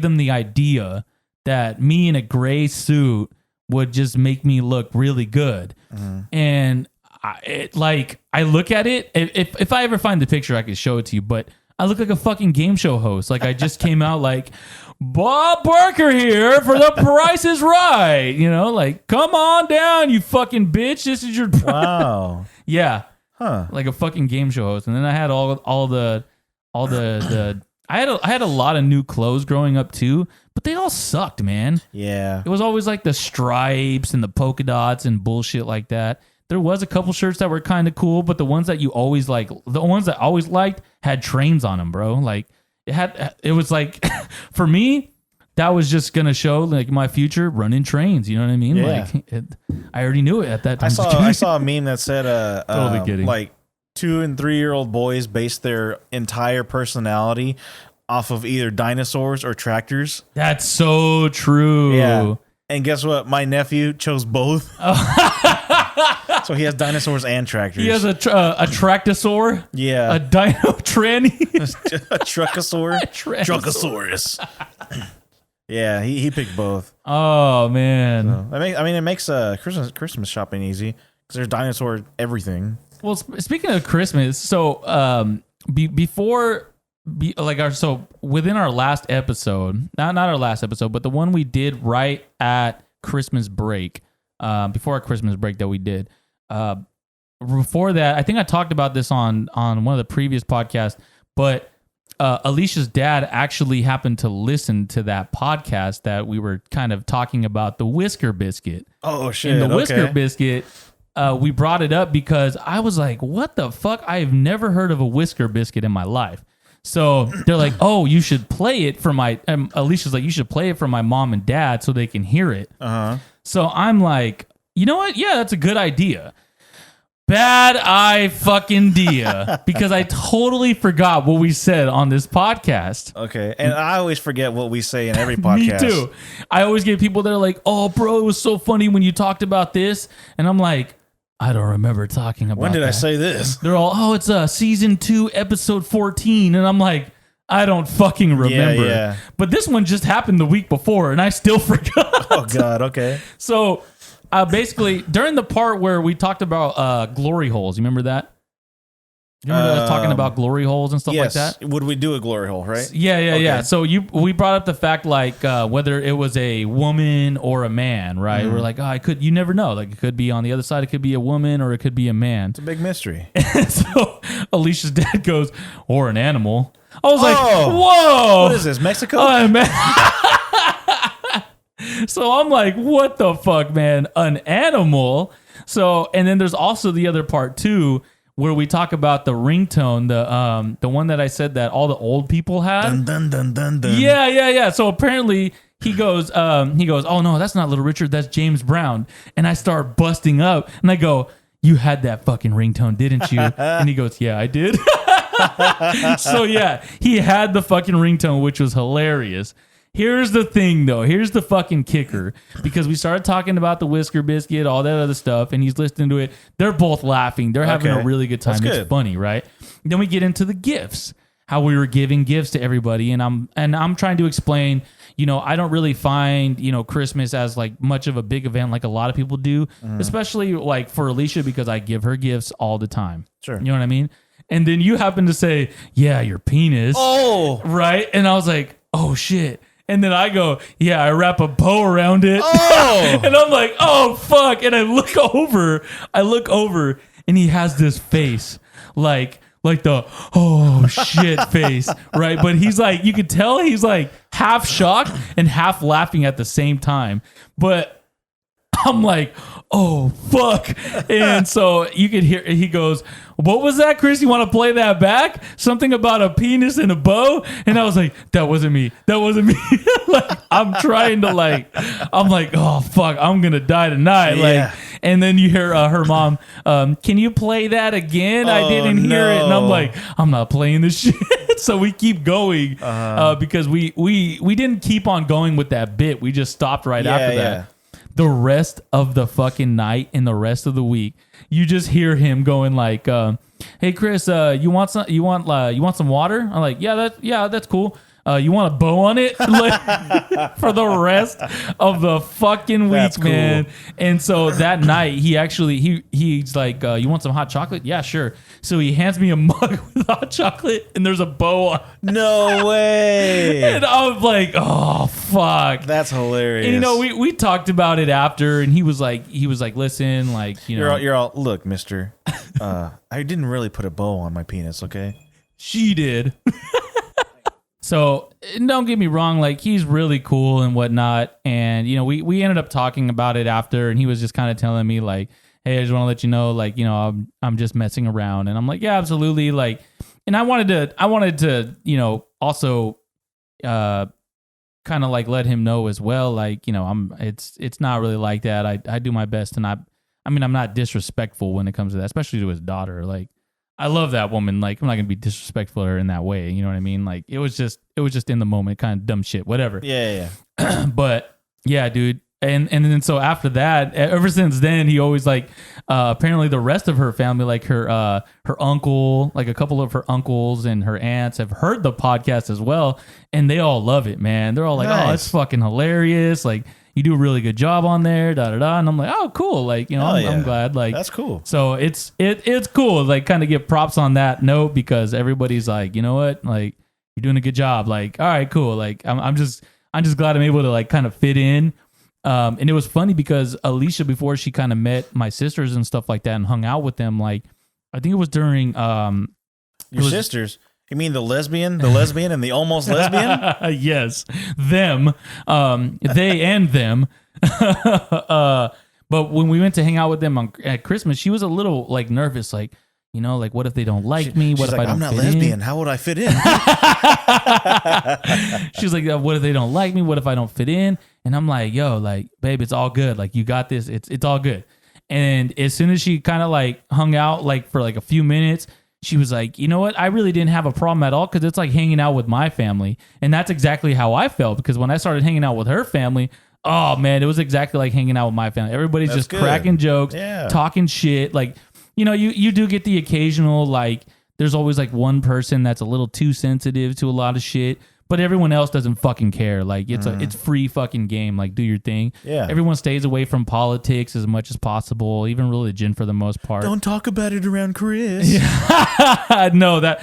them the idea that me in a gray suit would just make me look really good. And I look at it, if I ever find the picture, I could show it to you, but I look like a fucking game show host. Like I just came out like, Bob Barker here for The Price is Right. You know, like, come on down, you fucking bitch. This is your... Wow. Yeah. Huh. Like a fucking game show host. And then I had all the I had a lot of new clothes growing up too, but they all sucked, man. Yeah. It was always like the stripes and the polka dots and bullshit like that. There was a couple shirts that were kind of cool, but the ones that I always liked had trains on them, bro. Like it was like, for me, that was just going to show like my future running trains. You know what I mean? Yeah. Like I already knew it at that time. I saw a meme that said, totally kidding. Like 2 and 3-year-old boys base their entire personality off of either dinosaurs or tractors. That's so true. Yeah. And guess what? My nephew chose both. So he has dinosaurs and tractors. He has a tractosaur. Yeah. A dino tranny. A truckosaur. Truckosaurus. Yeah, he picked both. Oh man. So, it makes Christmas shopping easy because there's dinosaur everything. Well, speaking of Christmas, so within our last episode, not our last episode, but the one we did right at Christmas break, before our Christmas break that we did. Before that, I think I talked about this on one of the previous podcasts, but Alicia's dad actually happened to listen to that podcast that we were kind of talking about the Whisker Biscuit. Oh shit! And the Whisker Biscuit, we brought it up because I was like, "What the fuck? I have never heard of a Whisker Biscuit in my life." So they're like, "Oh, you should play it for my." Alicia's like, "You should play it for my mom and dad so they can hear it." So I'm like, you know what? Yeah, that's a good idea. Bad fucking dia, because I totally forgot what we said on this podcast. Okay, and I always forget what we say in every podcast. Me too. I always get people that are like, "Oh, bro, it was so funny when you talked about this," and I'm like, I don't remember talking about. When did that. I say this? They're all, "Oh, it's season 2, episode 14," and I'm like, I don't fucking remember. Yeah. But this one just happened the week before, and I still forgot. Oh God. Okay. So. Basically, during the part where we talked about glory holes, you remember that? You remember us talking about glory holes and stuff like that? Would we do a glory hole, right? Yeah. So we brought up the fact like whether it was a woman or a man, right? We're like, you never know. Like it could be on the other side, it could be a woman or it could be a man. It's a big mystery. So Alicia's dad goes, or an animal. I was like, whoa. What is this, Mexico? So I'm like, what the fuck, man? An animal? So, and then there's also the other part too, where we talk about the ringtone, the one that I said that all the old people had. Dun, dun, dun, dun, dun. Yeah. So apparently he goes, "Oh no, that's not Little Richard, that's James Brown." And I start busting up and I go, "You had that fucking ringtone, didn't you?" And he goes, "Yeah, I did." So yeah, he had the fucking ringtone, which was hilarious. Here's the thing, though. Here's the fucking kicker. Because we started talking about the Whisker Biscuit, all that other stuff, and he's listening to it. They're both laughing. They're having a really good time. It's funny, right? Then we get into the gifts. How we were giving gifts to everybody, and I'm trying to explain. I don't really find Christmas as like much of a big event like a lot of people do, especially like for Alycia because I give her gifts all the time. Sure, you know what I mean. And then you happen to say, "Yeah, your penis." Oh, right. And I was like, "Oh shit." And then I go, "Yeah, I wrap a bow around it." Oh. And I'm like, "Oh, fuck." And I look over, and he has this face like the, "Oh, shit" face, right? But he's like, you could tell he's like half shocked and half laughing at the same time. But I'm like, "Oh, fuck." And so you could hear, he goes, "What was that, Chris? You want to play that back? Something about a penis and a bow?" And I was like, that wasn't me. Like, I'm trying to I'm like, "Oh, fuck, I'm going to die tonight." Yeah. And then you hear her mom, "Can you play that again? I didn't hear it." And I'm like, "I'm not playing this shit." So we keep going because we didn't keep on going with that bit. We just stopped right after that. The rest of the fucking night and the rest of the week, you just hear him going like, "Hey Chris, you want some water?" I'm like, "Yeah, that's cool. You want a bow on it?" Like, for the rest of the fucking week, That's man. cool. And so that night, he's like, "You want some hot chocolate?" "Yeah, sure." So he hands me a mug with hot chocolate, and there's a bow on. No way. And I was like, "Oh fuck." That's hilarious. And, we talked about it after, and he was like, "Listen, like, you're all, look, mister, I didn't really put a bow on my penis, okay?" She did. So don't get me wrong, like he's really cool and whatnot. And, we ended up talking about it after, and he was just kind of telling me like, "Hey, I just want to let you know, like, I'm just messing around." And I'm like, "Yeah, absolutely." Like, and I wanted to, also, kind of like let him know as well. Like, it's not really like that. I do my best to not, I'm not disrespectful when it comes to that, especially to his daughter. Like, I love that woman. Like, I'm not gonna be disrespectful to her in that way. You know what I mean? Like, it was just in the moment, kind of dumb shit, whatever. Yeah. But yeah, dude, And then so after that, ever since then, he always like apparently the rest of her family, like her uncle, like a couple of her uncles and her aunts have heard the podcast as well, and they all love it, man. They're all like, Nice. "Oh, it's fucking hilarious! Like you do a really good job on there, da da da." And I'm like, "Oh, cool! Like I'm glad. Like that's cool. So it's cool. Like kind of get props on that note because everybody's like, you know what, like you're doing a good job. Like all right, cool. Like I'm just glad I'm able to like kind of fit in. And it was funny because Alycia, before she kind of met my sisters and stuff like that and hung out with them, like I think it was during Your sisters? You mean the lesbian and the almost lesbian? yes, them, they and them. But when we went to hang out with them at Christmas, she was a little like nervous, like, you know, like what if they don't like me? What She's if like, I don't I'm not fit lesbian. in? How would I fit in? She's like, what if they don't like me? What if I don't fit in? And I'm like, yo, like, babe, it's all good. Like, you got this. It's all good. And as soon as she kind of like hung out like for like a few minutes, she was like, you know what? I really didn't have a problem at all because it's like hanging out with my family. And that's exactly how I felt because when I started hanging out with her family, oh man, it was exactly like hanging out with my family. Everybody's That's just good. cracking jokes, Yeah. talking shit. Like, you know, you do get the occasional, like, there's always like one person that's a little too sensitive to a lot of shit, but everyone else doesn't fucking care. Like it's free fucking game. Like do your thing. Yeah. Everyone stays away from politics as much as possible, even religion for the most part. Don't talk about it around Chris. No, that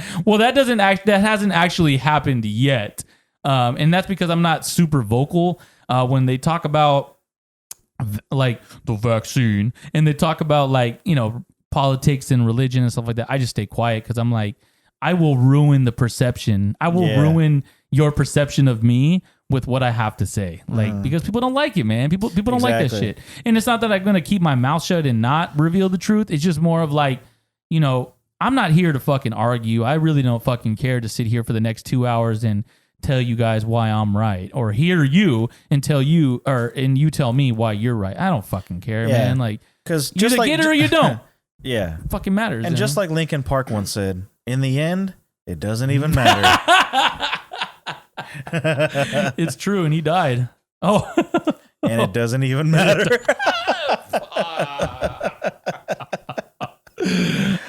hasn't actually happened yet. And that's because I'm not super vocal when they talk about like the vaccine and they talk about like, you know, politics and religion and stuff like that. I just stay quiet because I'm like, I will ruin the perception. I will ruin your perception of me with what I have to say. Like, because people don't like it, man. People don't like that Exactly. shit. And it's not that I'm going to keep my mouth shut and not reveal the truth. It's just more of like, you know, I'm not here to fucking argue. I really don't fucking care to sit here for the next 2 hours and tell you guys why I'm right or hear you and tell you and you tell me why you're right. I don't fucking care, Yeah. man. Like, Because you either get it or you don't. Yeah. It fucking matters. And you just know? like Linkin Park once said, in the end, it doesn't even matter. it's true, and he died. Oh, And it doesn't even matter.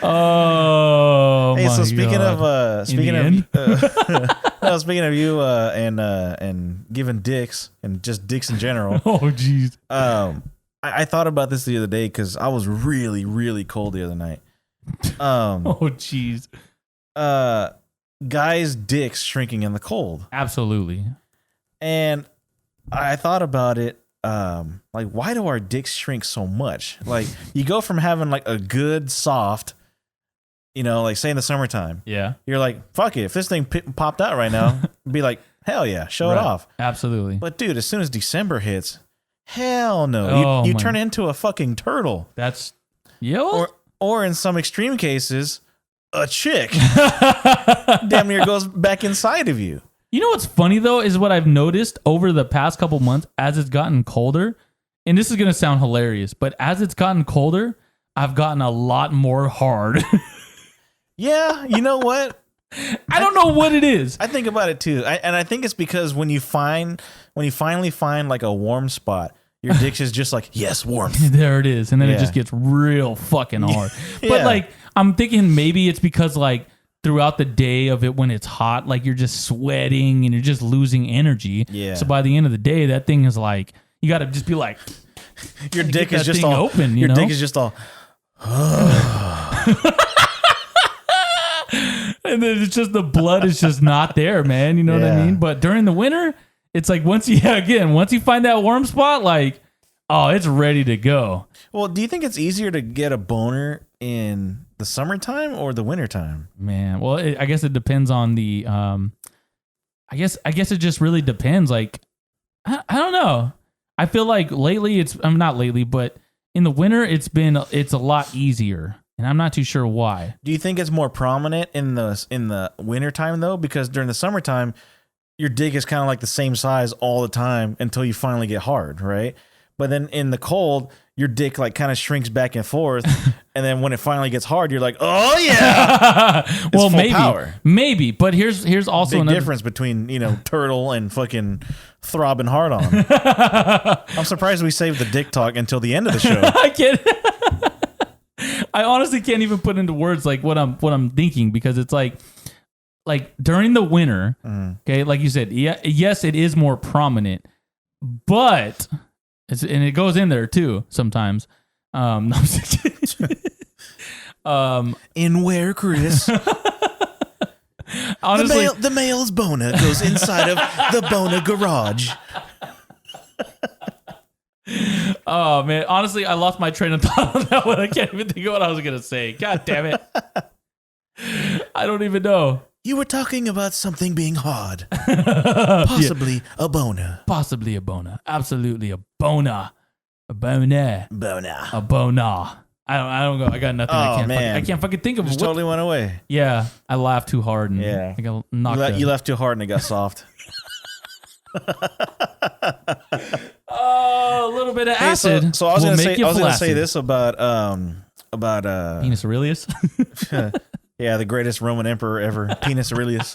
oh. Hey, my so speaking God. of In the speaking of you and giving dicks and just dicks in general, oh, jeez. I thought about this the other day because I was really, really cold the other night. Oh, jeez. Guys' dicks shrinking in the cold. Absolutely. And I thought about it, like, why do our dicks shrink so much? Like, you go from having like a good soft, you know, like say in the summertime, Yeah. you're like, fuck it, if this thing popped out right now, be like, hell yeah, show it Right. off. Absolutely. But dude, as soon as December hits, hell no, Oh, you my- turn into a fucking turtle, That's yo. or in some extreme cases, a chick. Damn near goes back inside of you. You know what's funny though is what I've noticed over the past couple months as it's gotten colder, and this is gonna sound hilarious, but as it's gotten colder, I've gotten a lot more hard. Yeah, you know what? I don't know what it is. I think about it too, and I think it's because when you finally find like a warm spot, your dick is just like, yes, warmth. There it is, and then it Yeah. just gets real fucking hard. But Yeah. like, I'm thinking maybe it's because like throughout the day of it when it's hot, like you're just sweating and you're just losing energy. Yeah. So by the end of the day, that thing is like you got to just be like, Your dick get is that just thing all open, you Your know? dick is just all. and then it's just the blood is just not there, man. You know what I Yeah. mean? But during the winter, it's like once you find that warm spot, like, oh, it's ready to go. Well, do you think it's easier to get a boner in the summertime or the wintertime? Man, well, I guess it depends on the. I guess it just really depends. Like, I don't know. I feel like lately I'm not lately, but in the winter it's a lot easier, and I'm not too sure why. Do you think it's more prominent in the wintertime though? Because during the summertime, your dick is kind of like the same size all the time until you finally get hard, right? But then in the cold, your dick like kind of shrinks back and forth, and then when it finally gets hard, you're like, oh yeah. Well, full maybe, power. maybe, but here's also Big another difference between turtle and fucking throbbing hard on. I'm surprised we saved the dick talk until the end of the show. I can't. I honestly can't even put into words like what I'm thinking, because it's like during the winter, okay, like you said, yes, it is more prominent, but and it goes in there too sometimes. No, I'm just kidding. In where, Chris? Honestly, the male's bona goes inside of the bona garage. Oh man, honestly, I lost my train of thought on that one. I can't even think of what I was gonna say. God damn it. I don't even know. You were talking about something being hard. Possibly a bona. Possibly a bona. Absolutely a bona. A bona. Bona. A bona. I don't go. I got nothing. I can't fucking think of it. Just totally went away. Yeah, I laughed too hard and Yeah. I got knocked You left too hard and it got soft. Oh, a little bit of acid. So I was will gonna make say you I was gonna say flaccid. this about Penis Aurelius. yeah, the greatest Roman emperor ever, Penis Aurelius.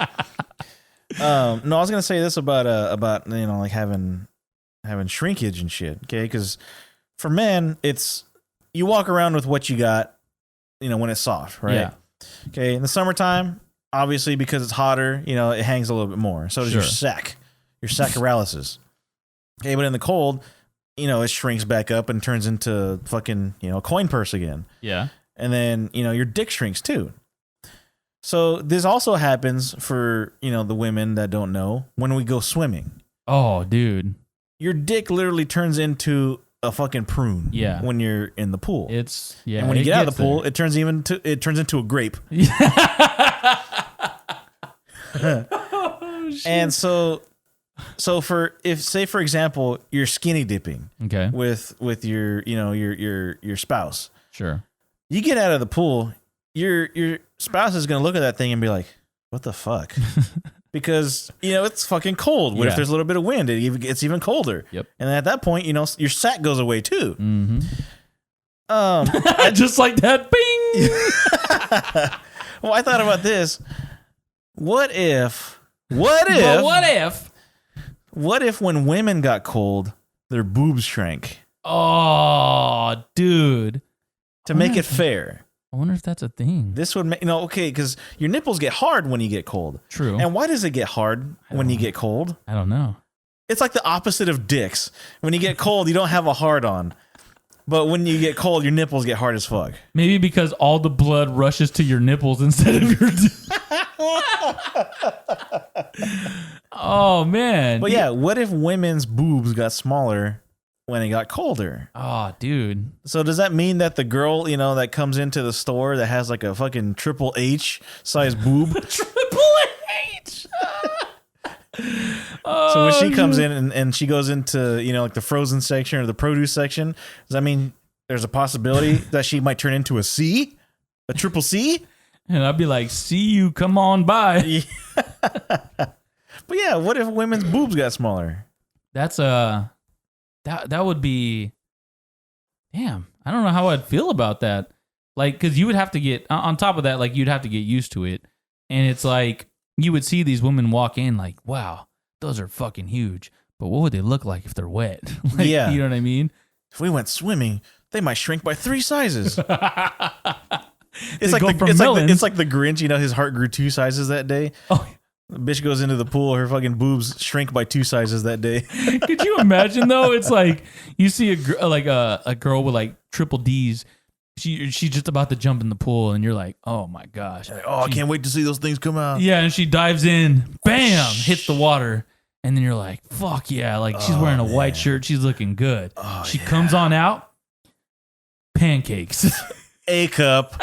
No, I was gonna say this about like having shrinkage and shit. Okay, because for men, it's you walk around with what you got, when it's soft, right? Yeah. Okay, in the summertime, obviously because it's hotter, it hangs a little bit more. So does your sac, your sacroiliacis. Okay, but in the cold, it shrinks back up and turns into fucking, a coin purse again. Yeah. And then, your dick shrinks too. So this also happens for, the women that don't know when we go swimming. Oh, dude. Your dick literally turns into a fucking prune. Yeah. When you're in the pool. And when you get out of the pool, it turns into a grape. Oh, shit. And so for example, you're skinny dipping. Okay. With your your spouse. Sure. You get out of the pool, your spouse is gonna look at that thing and be like, "What the fuck?" Because it's fucking cold. What if there's a little bit of wind? It's even colder. Yep. And at that point, your sack goes away too. Mm-hmm. I just like that. Bing. Well, I thought about this. What if when women got cold, their boobs shrank? Oh, dude. To make it fair. I wonder if that's a thing. This would make okay, because your nipples get hard when you get cold. True. And why does it get hard when you get cold? I don't know. It's like the opposite of dicks. When you get cold, you don't have a hard on. But when you get cold, your nipples get hard as fuck. Maybe because all the blood rushes to your nipples instead of your Oh, man. But yeah, what if women's boobs got smaller when it got colder? Oh, dude. So does that mean that the girl, that comes into the store that has like a fucking triple H size boob? Triple H. So when she comes in and she goes into, like the frozen section or the produce section, does that mean there's a possibility that she might turn into a C? A triple C? And I'd be like, see you, come on by. But yeah, what if women's boobs got smaller? That's that would be, damn, I don't know how I'd feel about that. Like, because you would have to get, on top of that, like, you'd have to get used to it. And it's like, you would see these women walk in like, wow, those are fucking huge. But what would they look like if they're wet? Like, yeah. You know what I mean? If we went swimming, they might shrink by 3 sizes. It's like the Grinch, his heart grew 2 sizes that day. Oh, the bitch goes into the pool, her fucking boobs shrink by 2 sizes that day. could you imagine though? It's like you see a girl with like triple D's. She's just about to jump in the pool, and you're like, oh my gosh. Like, I can't wait to see those things come out. Yeah, and she dives in, bam, hits the water. And then you're like, fuck yeah. Like, she's wearing a white shirt. She's looking good. Oh, she comes on out. Pancakes. A cup.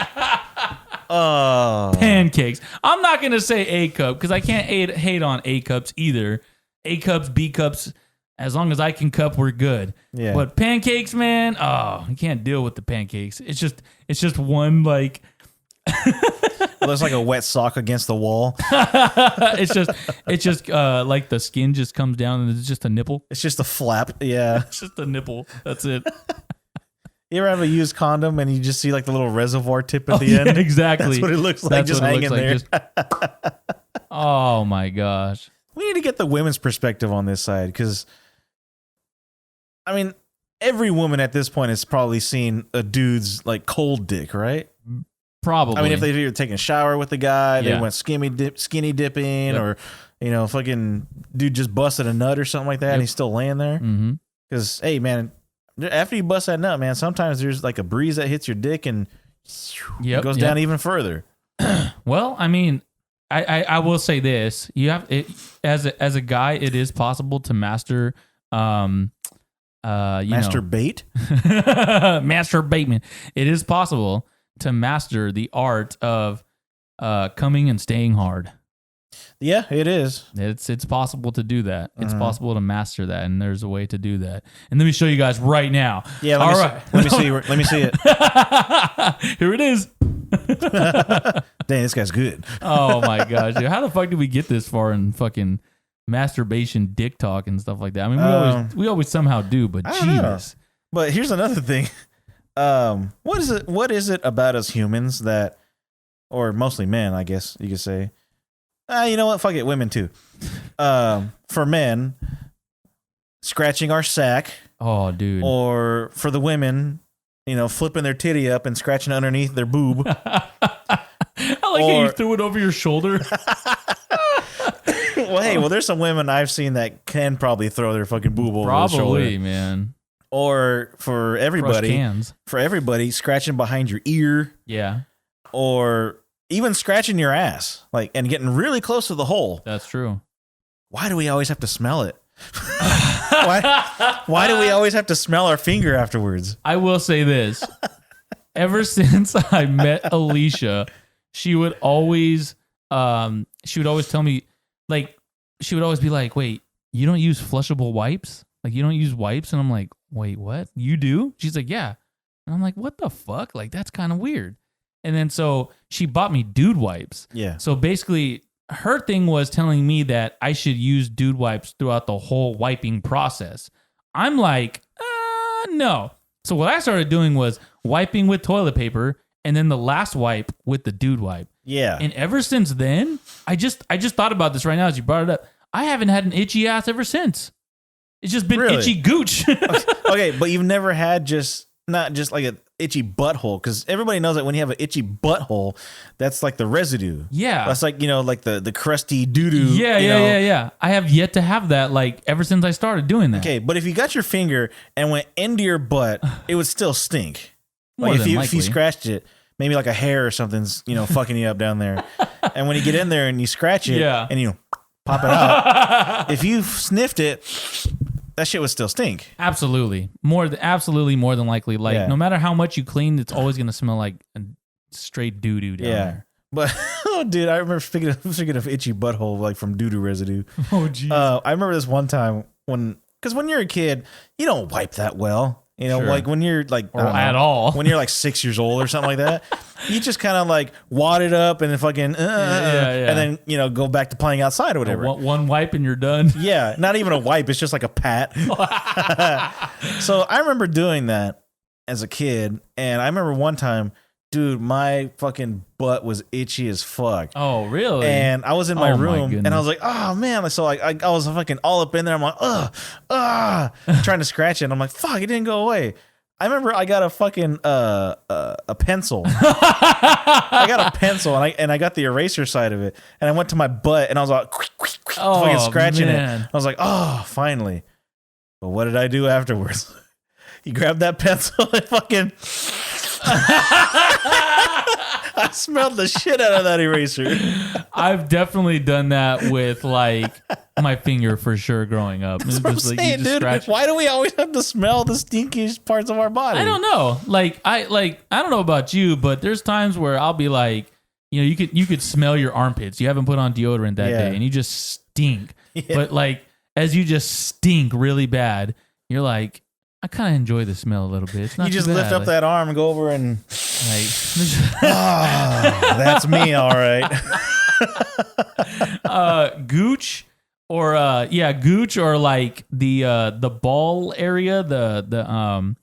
Oh. Pancakes. I'm not going to say A cup because I can't hate on A cups either. A cups, B cups. As long as I can cup, we're good. Yeah. But pancakes, man, you can't deal with the pancakes. It's just one like... Looks like a wet sock against the wall. it's just like the skin just comes down and it's just a nipple. It's just a flap. Yeah. It's just a nipple. That's it. You ever have a used condom and you just see like the little reservoir tip at the end? Exactly. That's what it looks like, just hanging there. Oh my gosh. We need to get the women's perspective on this side because, I mean, every woman at this point has probably seen a dude's like cold dick, right? Probably. I mean, if they're taking a shower with the guy, they went skinny dipping, or fucking dude just busted a nut or something like that, and he's still laying there. Because hey, man, after you bust that nut, man, sometimes there's like a breeze that hits your dick and it goes down even further. Well, I mean, I will say this: you have it as a guy, it is possible to master. Masturbate? Masturbate. It is possible to master the art of coming and staying hard. Yeah, it is. It's possible to do that. It's possible to master that, and there's a way to do that. And let me show you guys right now. Yeah, let me see it. Here it is. Dang, this guy's good. Oh my gosh, dude. How the fuck did we get this far in fucking masturbation, dick talk, and stuff like that? I mean, we always somehow do, but Jesus. But here's another thing. What is it about us humans that, or mostly men, I guess you could say, you know what? Fuck it, women too. For men, scratching our sack. Oh, dude. Or for the women, flipping their titty up and scratching underneath their boob. I like how you threw it over your shoulder. Well, there's some women I've seen that can probably throw their fucking boob over their shoulder. Probably, man. Or for everybody, scratching behind your ear. Yeah. Or even scratching your ass, and getting really close to the hole. That's true. Why do we always have to smell it? Why do we always have to smell our finger afterwards? I will say this. Ever since I met Alycia, she would always tell me, she would always be like, wait, you don't use flushable wipes? You don't use wipes? And I'm like, wait, what? You do? She's like, yeah. And I'm like, what the fuck? That's kind of weird. And then so she bought me dude wipes. Yeah. So basically, her thing was telling me that I should use dude wipes throughout the whole wiping process. I'm like, no. So what I started doing was wiping with toilet paper and then the last wipe with the dude wipe. Yeah. And ever since then, I just thought about this right now as you brought it up. I haven't had an itchy ass ever since. It's just been itchy gooch. Okay, but you've never had not just like an itchy butthole, because everybody knows that when you have an itchy butthole, that's like the residue. Yeah. That's like, like the crusty doo-doo. Yeah. I have yet to have that ever since I started doing that. Okay, but if you got your finger and went into your butt, it would still stink. If you scratched it, maybe like a hair or something's, fucking you up down there. And when you get in there and you scratch it and you pop it out, if you sniffed it, that shit would still stink. Absolutely. Absolutely more than likely. No matter how much you clean, it's always going to smell like a straight doo-doo down there. But, dude, I remember speaking of itchy butthole, from doo-doo residue. Oh, jeez. I remember this one time because when you're a kid, you don't wipe that well. Sure. When you're at all. When you're 6 years old or something like that, you just kind of wad it up and then fucking, and then, go back to playing outside or whatever. One wipe and you're done. Yeah. Not even a wipe. It's just like a pat. So I remember doing that as a kid. And I remember one time, dude, my fucking butt was itchy as fuck. Oh, really? And I was in my room and I was like, oh man. So I was fucking all up in there. I'm like, trying to scratch it. And I'm like, fuck, it didn't go away. I remember I got a fucking a pencil. I got a pencil and I got the eraser side of it. And I went to my butt and I was like, fucking scratching it. I was like, oh, finally. But what did I do afterwards? He grabbed that pencil and fucking... I smelled the shit out of that eraser. I've definitely done that with my finger for sure growing up. That's what I'm saying, dude. Why do we always have to smell the stinkiest parts of our body? I don't know. I don't know about you, but there's times where I'll be like, you could smell your armpits. You haven't put on deodorant that day and you just stink. Yeah. But as you just stink really bad, you're like, I kind of enjoy the smell a little bit. It's not you just too bad. Lift up that arm and go over and that's me, all right. Gooch Or gooch, or like the ball area, the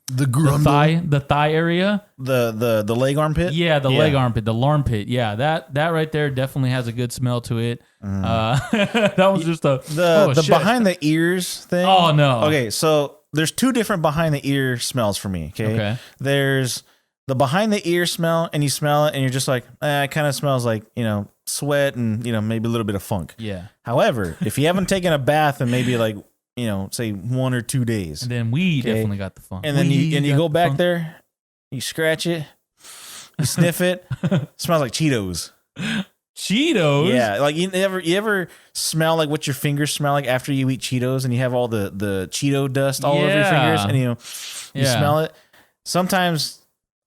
thigh area, the leg armpit. Yeah, the leg armpit, the larmpit. Yeah, that right there definitely has a good smell to it. That was just the behind the ears thing. Oh no. Okay, so there's two different behind the ear smells for me. Okay. There's the behind the ear smell, and you smell it, and you're just like, it kind of smells like, sweat and, maybe a little bit of funk. Yeah. However, if you haven't taken a bath in maybe like, say 1 or 2 days. And then we definitely got the funk. And then you go back there, you scratch it, you sniff it, smells like Cheetos. Cheetos? Yeah. Like you ever smell like what your fingers smell like after you eat Cheetos, and you have all the Cheeto dust all over your fingers, and you smell it? Sometimes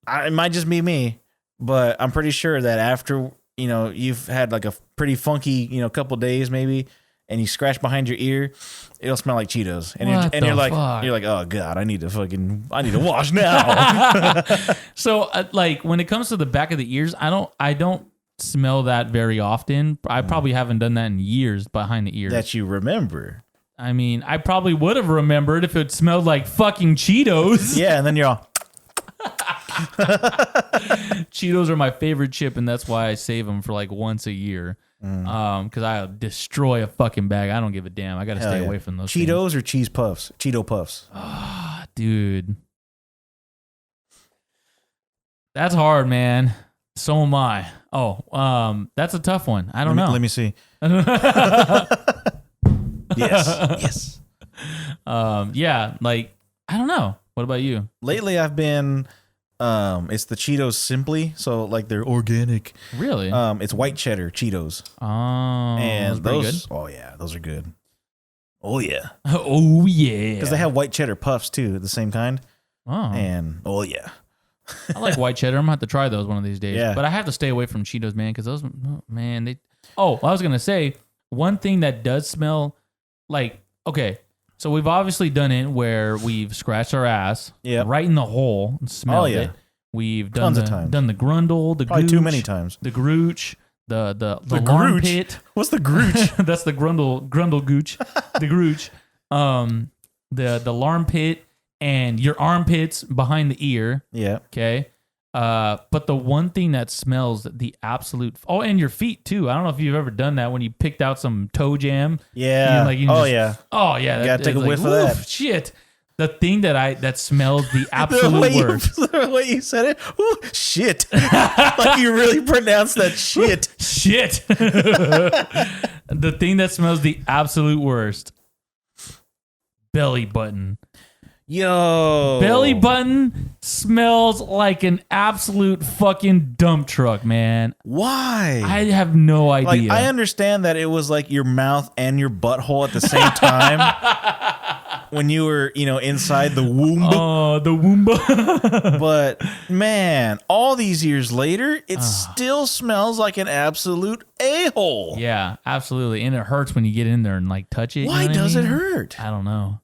it might just be me, but I'm pretty sure that after, you've had like a pretty funky, couple days maybe, and you scratch behind your ear, it'll smell like Cheetos. And you're like, oh God, I need to wash now. So like when it comes to the back of the ears, I don't smell that very often. I probably haven't done that in years behind the ears. That you remember. I mean, I probably would have remembered if it smelled like fucking Cheetos. Yeah, and then you're all... Cheetos are my favorite chip, and that's why I save them for like once a year. Because I destroy a fucking bag. I don't give a damn. I got to stay away from those Cheetos things. Or cheese puffs? Cheeto puffs. Ah, dude. That's hard, man. So am I. Oh, that's a tough one. I don't know. Let me see. Yes. Yeah, like, I don't know. What about you? Lately, I've been, it's the Cheetos Simply. So, like, they're organic. Really? It's white cheddar Cheetos. Oh, and those good? Oh, yeah, those are good. Oh, yeah. Oh, yeah. Because they have white cheddar puffs, too, the same kind. Oh. And, oh, yeah. I like white cheddar. I'm going to have to try those one of these days. Yeah. But I have to stay away from Cheetos, man, because those, I was going to say, one thing that does smell like, okay, so we've obviously done it where we've scratched our ass right in the hole and smelled it. We've done the grundle, the Probably gooch, too many times. the grooch, the grooch? pit. What's the grooch? That's the grundle gooch, the grooch, the larm pit, and your armpits behind the ear. Yeah. Okay. But the one thing that smells the absolute and your feet too. I don't know if you've ever done that when you picked out some toe jam. Yeah. You yeah. Oh yeah. You gotta take a whiff of that. Shit. The thing that smells the absolute worst. The way you said it, ooh, shit. Like you really pronounced that shit. Shit. The thing that smells the absolute worst. Belly button. Yo. Belly button smells like an absolute fucking dump truck, man. Why? I have no idea. Like, I understand that it was like your mouth and your butthole at the same time when you were, inside the womb. Oh, the Woomba. But man, all these years later, it still smells like an absolute a-hole. Yeah, absolutely. And it hurts when you get in there and like touch it. Why does it hurt? I don't know.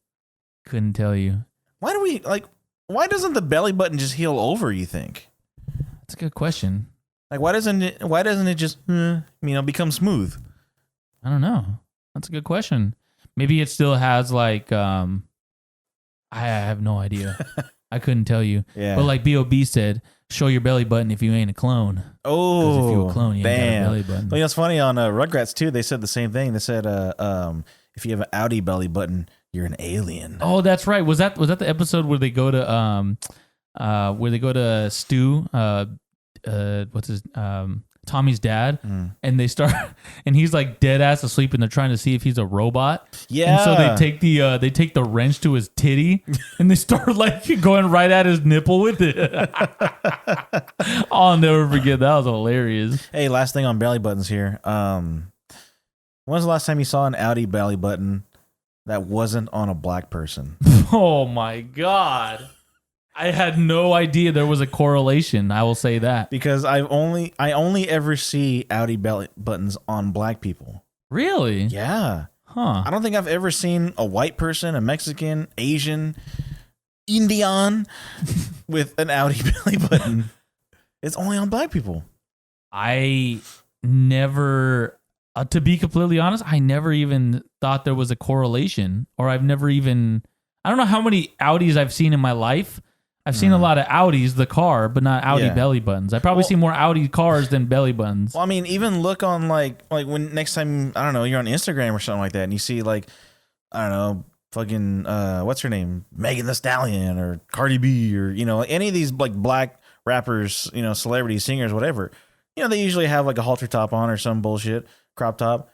Couldn't tell you. Why doesn't the belly button just heal over, you think? That's a good question. Like, why doesn't it just, become smooth? I don't know. That's a good question. Maybe it still has like, I have no idea. I couldn't tell you. Yeah. But like Bob said, show your belly button if you ain't a clone. Oh, because if you're a clone, you ain't got a belly button. Well, it's funny on Rugrats too. They said the same thing. They said, if you have an outie belly button, you're an alien. Oh, that's right. Was that the episode where they go to Stu? What's his Tommy's dad, and they start, and he's like dead ass asleep, and they're trying to see if he's a robot. Yeah. And so they take the wrench to his titty, and they start like going right at his nipple with it. I'll never forget. That was hilarious. Hey, last thing on belly buttons here. When was the last time you saw an outie belly button that wasn't on a black person? Oh my God. I had no idea there was a correlation. I will say that. Because I only ever see outie belly buttons on black people. Really? Yeah. Huh. I don't think I've ever seen a white person, a Mexican, Asian, Indian with an outie belly button. It's only on black people. I never To be completely honest, I never even thought there was a correlation, or I don't know how many Audis I've seen in my life. I've seen a lot of Audis, the car, but not Audi belly buttons. I probably see more Audi cars than belly buttons. Well, I mean, even look on like when next time, I don't know, you're on Instagram or something like that and you see like, I don't know, fucking, what's her name? Megan Thee Stallion or Cardi B or, you know, any of these like black rappers, you know, celebrities, singers, whatever. You know, they usually have like a halter top on or some bullshit, crop top.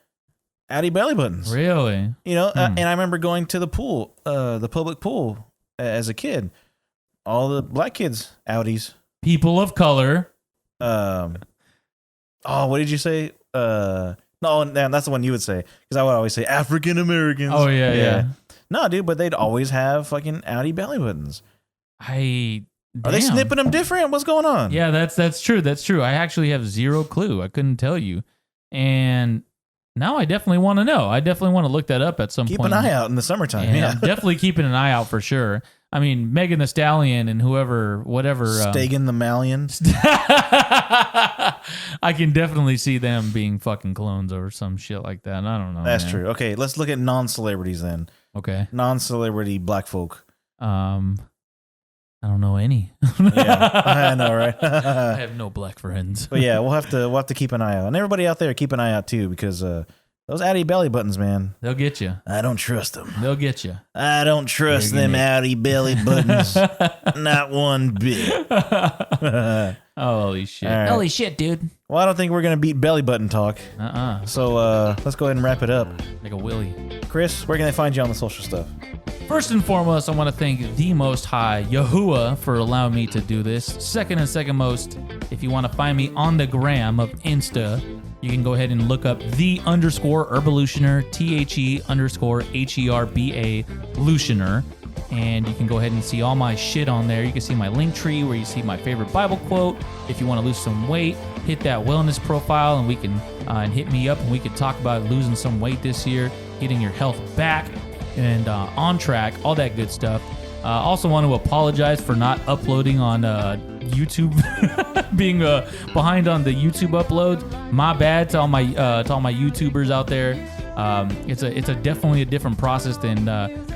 Audi belly buttons. Really? You know, and I remember going to the pool, the public pool as a kid. All the black kids, Audis. People of color. Oh, what did you say? No, that's the one you would say. Because I would always say African Americans. Oh, yeah. No, dude, but they'd always have fucking Audi belly buttons. Are they snipping them different? What's going on? Yeah, that's true. That's true. I actually have zero clue. I couldn't tell you. And now I definitely want to know. I definitely want to look that up at some point. Keep an eye out in the summertime. Yeah. I'm definitely keeping an eye out for sure. I mean, Megan Thee Stallion and whatever. Stegan the Malian. I can definitely see them being fucking clones or some shit like that. I don't know. That's true. Okay, let's look at non-celebrities then. Okay. Non-celebrity black folk. I don't know any. Yeah, I know, right? I have no black friends. But yeah, we'll have to keep an eye out, and everybody out there, keep an eye out too, because those Audi belly buttons, man, they'll get you. I don't trust them. They'll get you. I don't trust them Audi belly buttons, not one bit. Holy shit! Right. Holy shit, dude! Well, I don't think we're gonna beat belly button talk. So let's go ahead and wrap it up. Like a willy. Chris, where can they find you on the social stuff? First and foremost, I want to thank the Most High, Yahuwah, for allowing me to do this. Second most, if you want to find me on the gram of Insta, you can go ahead and look up _Herbalutioner, THE_HERBA Lutioner. And you can go ahead and see all my shit on there. You can see my link tree where you see my favorite Bible quote. If you want to lose some weight, hit that wellness profile and we can and hit me up and we can talk about losing some weight this year, getting your health back and on track, all that good stuff. Also want to apologize for not uploading on YouTube, being behind on the YouTube uploads. My bad to all my YouTubers out there. It's definitely a different process than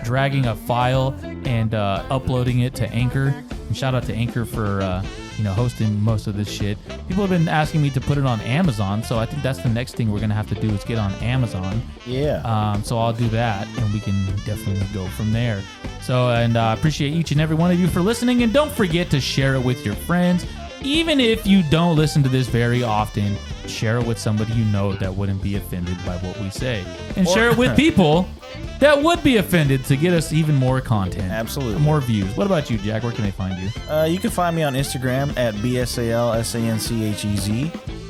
dragging a file and uploading it to Anchor. And shout out to Anchor for hosting most of this shit. People have been asking me to put it on Amazon, so I think that's the next thing we're gonna have to do is get on Amazon. Yeah. So I'll do that, and we can definitely go from there. So, and I appreciate each and every one of you for listening, and don't forget to share it with your friends. Even if you don't listen to this very often, share it with somebody you know that wouldn't be offended by what we say. And share it with people that would be offended to get us even more content. Absolutely. More views. What about you, Jack? Where can they find you? You can find me on Instagram at BSALSANCHEZ.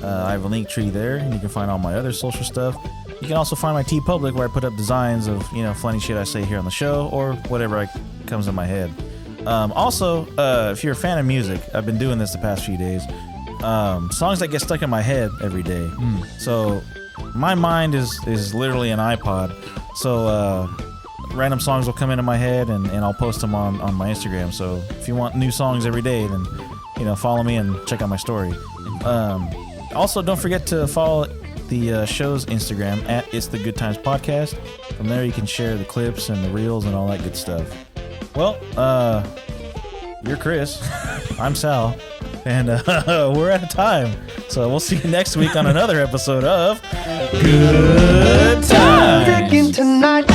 I have a link tree there, and you can find all my other social stuff. You can also find my TeePublic where I put up designs of, funny shit I say here on the show or whatever comes in my head. Also, if you're a fan of music, I've been doing this the past few days. Songs that get stuck in my head every day. So my mind is literally an iPod. So random songs will come into my head and I'll post them on my Instagram. So if you want new songs every day, then follow me and check out my story. Also, don't forget to follow the show's Instagram at It's the Good Times Podcast. From there, you can share the clips and the reels and all that good stuff. Well, you're Chris. I'm Sal. And we're out of time. So we'll see you next week on another episode of Good Times. Drinking tonight.